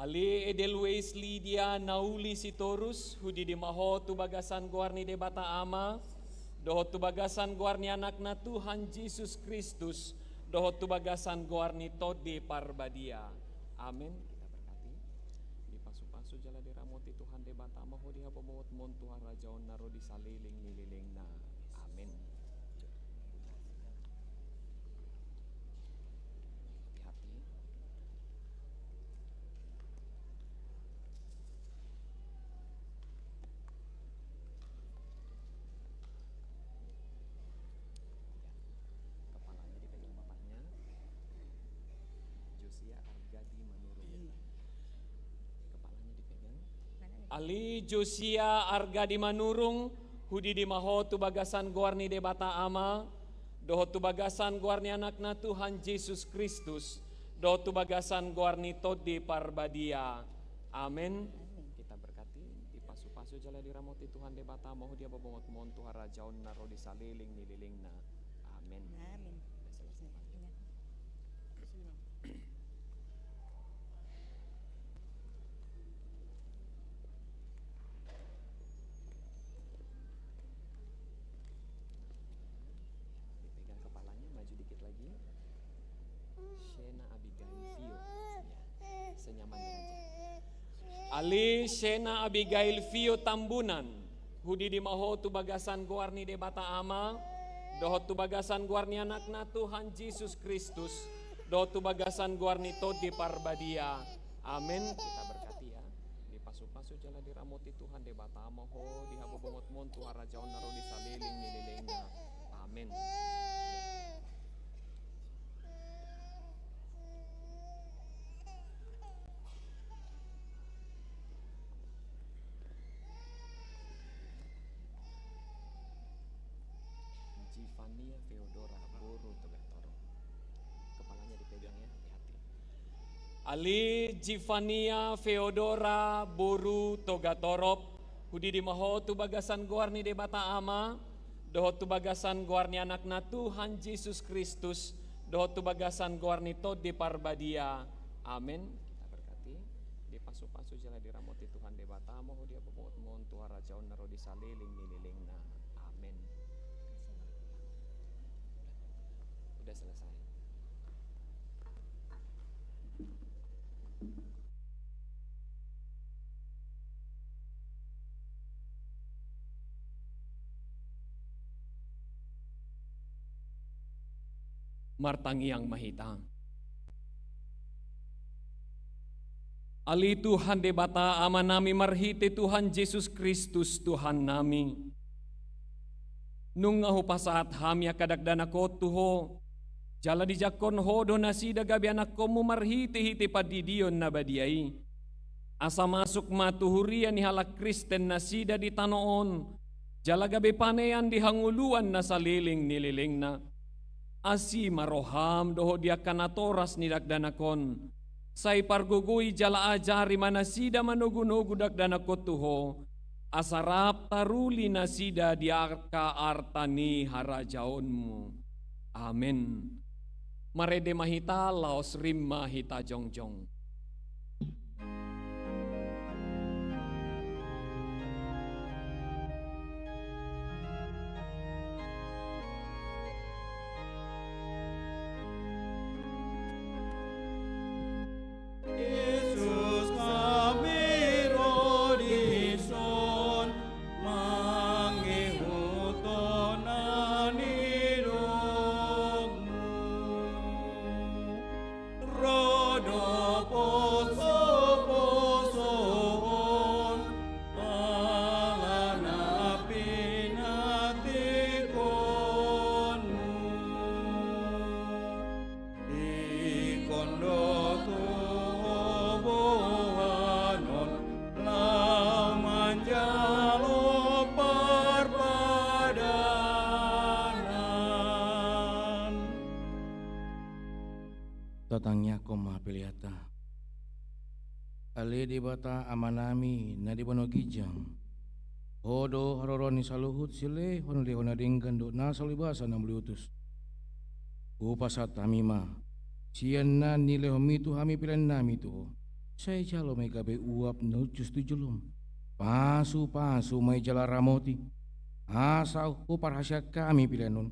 Ali Edelweis Lydia Nauli Sitorus, hudi di maho tu bagasan guarni de bata ama, dohot tu bagasan guarni anakna Tuhan Yesus Kristus, dohot tu bagasan guarni todi parbadia. Amin. Kita berkati. Di pasu-pasu jala diramoti Tuhan de bata ama, hudi habomot mon Tuhan rajaon naro di saliling nililing na. Amin. Kepalanya dipegang bapaknya. Josia Argadi Manurung. Kepalanya dipegang. Ali Josia Argadi Manurung, hudi di maho tu bagasan guarni de bata ama, dohot tu bagasan guarni anakna Tuhan Yesus Kristus, dohot tu bagasan guarni todi parbadia. Amin. Kita berkati di pasu-pasu jala diramoti Tuhan de bata mahu dia babongot mon Tuhan rajaon naro di saliling nililing na. Amin. Amin. Dipegang kepalanya, maju dikit lagi. Shena Abigail Vio. Ya, senyamannya aja. Ali Shena Abigail Vio Tambunan, hudi di maho tu bagasan guarni de bata ama, dohot tu bagasan guarni anakna Tuhan Yesus Kristus, dohot tu bagasan guarni todi parbadia. Amin. Kita berkati ya. Di pasu-pasu jala diramoti Tuhan de bata amaho, di habobongot mon Tuhan rajaon naro di saliling nililingna. Amin. Jivania Feodora Boru Togatoro. Kepalanya dipegang ya, hati-hati. Ali Jivania Feodora Boru Togatorop, hudi di maho tu bagasan guarni de bata ama, dohot tu bagasan guarni anakna Tuhan Yesus Kristus, dohot tu bagasan guarni todi parbadia. Amin. Kita berkati. Di pasu-pasu jala diramoti Tuhan de bata ama, hudi abobot mon Tuhan rajaon naro di saliling nililing na. Amin. Udah selesai. Martangi yang mahitang. Ali Tuhan de bata ama nami marhite Tuhan Yesus Kristus Tuhan nami. Nung ngahu pasaat hamya kadagdana ko tuho, jala di jakon ho donasida gabi anak ko marhite-hite padidion na badiai. Asa masuk matuhurian ni halak Kristen nasida di tanoon, jala gabi panean di hanguluan na saliling nililing na. Asi maroham doho dia kanatoras ni dagdanakon. Say pargugui jala ajari manasida manugu-nugu dagdanakot tuho. Asarap taruli nasida diarka artani harajaonmu. Amin. Marede mahita laos rim mahita jongjong. Yesus kami rodison mangihutonan hidupmu rodo poso-posoon alana pinatikonmu ikondo tubuhanon lau manjalo parpadanan. Tatangnya koma piliata. Ali di bata amanami na di bano gijang. Hodo haroroni saluhut sile hono di hona dinggan do na salibasa na meliutus. Upasat amima. Siyan na nile homitu hami pilan nami tu. Saya jalo may gabi uap no justu julum. Pasu may jala ramoti. Asa ko parhasya kami pilanon.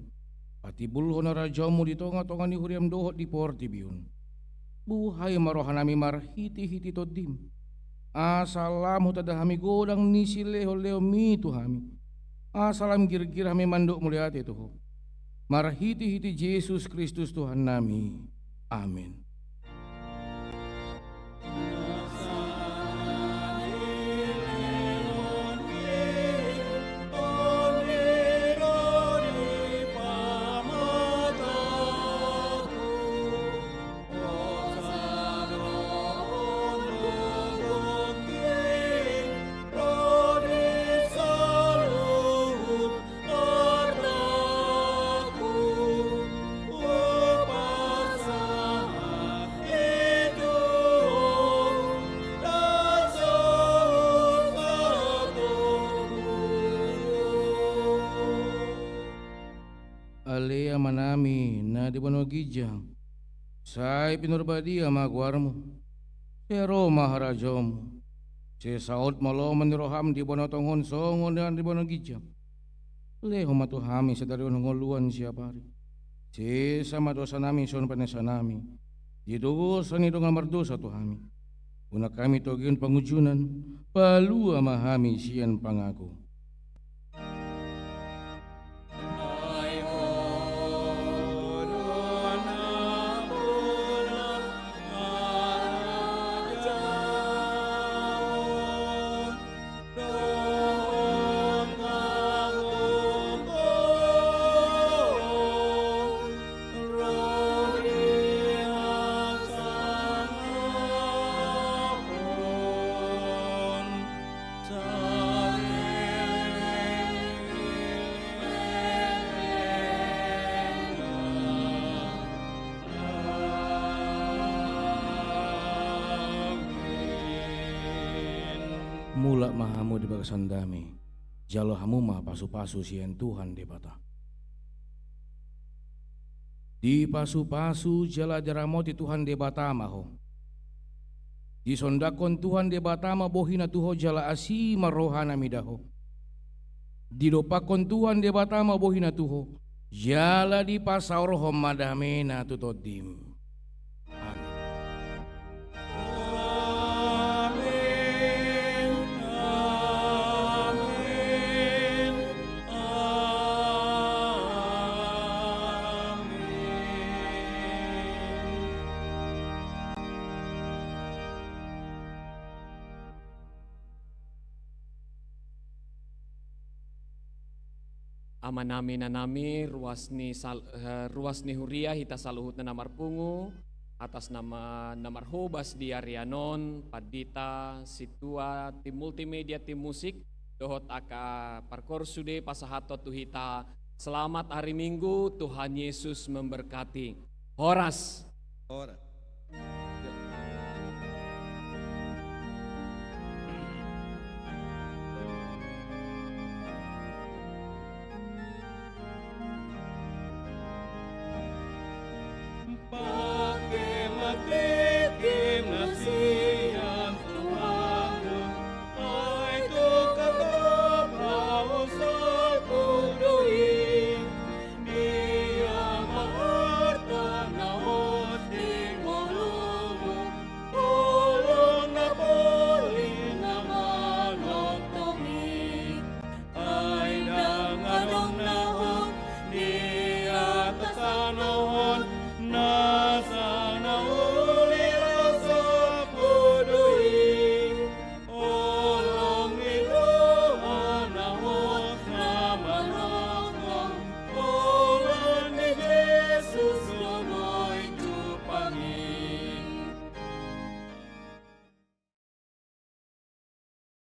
Pati bulho na radyomu di tonga-tonga ni huriam dohot di porti biyun. Buhay marohan nami marhiti-hiti todim. Asalam hutada hami godang ni sileho-leho mitu hami. Asalam gir-gir hami manduk muliati tuho. Marhiti-hiti Yesus Kristus Tuhan nami. Amin. Alea manami na di banogijang, say pinurbadi amagwarmo, pero maharajomo, si saot maloman ni roham di banotonghon songon dan di banogijang, leho matuhami sa darion ngoluan siya pari, si sama dosa nami son panesa nami, di dosa ni dongal mardosa tuhami, una kami togion pangujunan, palu amahami siyan pangako. Mula mahamu di bagasan dami, jalo hamu mah pasu-pasu sian Tuhan di bata. Di pasu-pasu jala jaramoti Tuhan di bata maho. Di sondakon Tuhan di bata ma bohina tuho jala asi marohana midaho. Di dopakon Tuhan di bata ma bohina tuho, jala di pasaurohom madamena tutodim. Ama nami na nami ruas ni huria hita saluhut na namar pungu atas nama namar hobas di Arianon padita situa tim multimedia tim musik dohot aka parkor sude pasahato tuhita selamat hari Minggu Tuhan Yesus memberkati. Horas.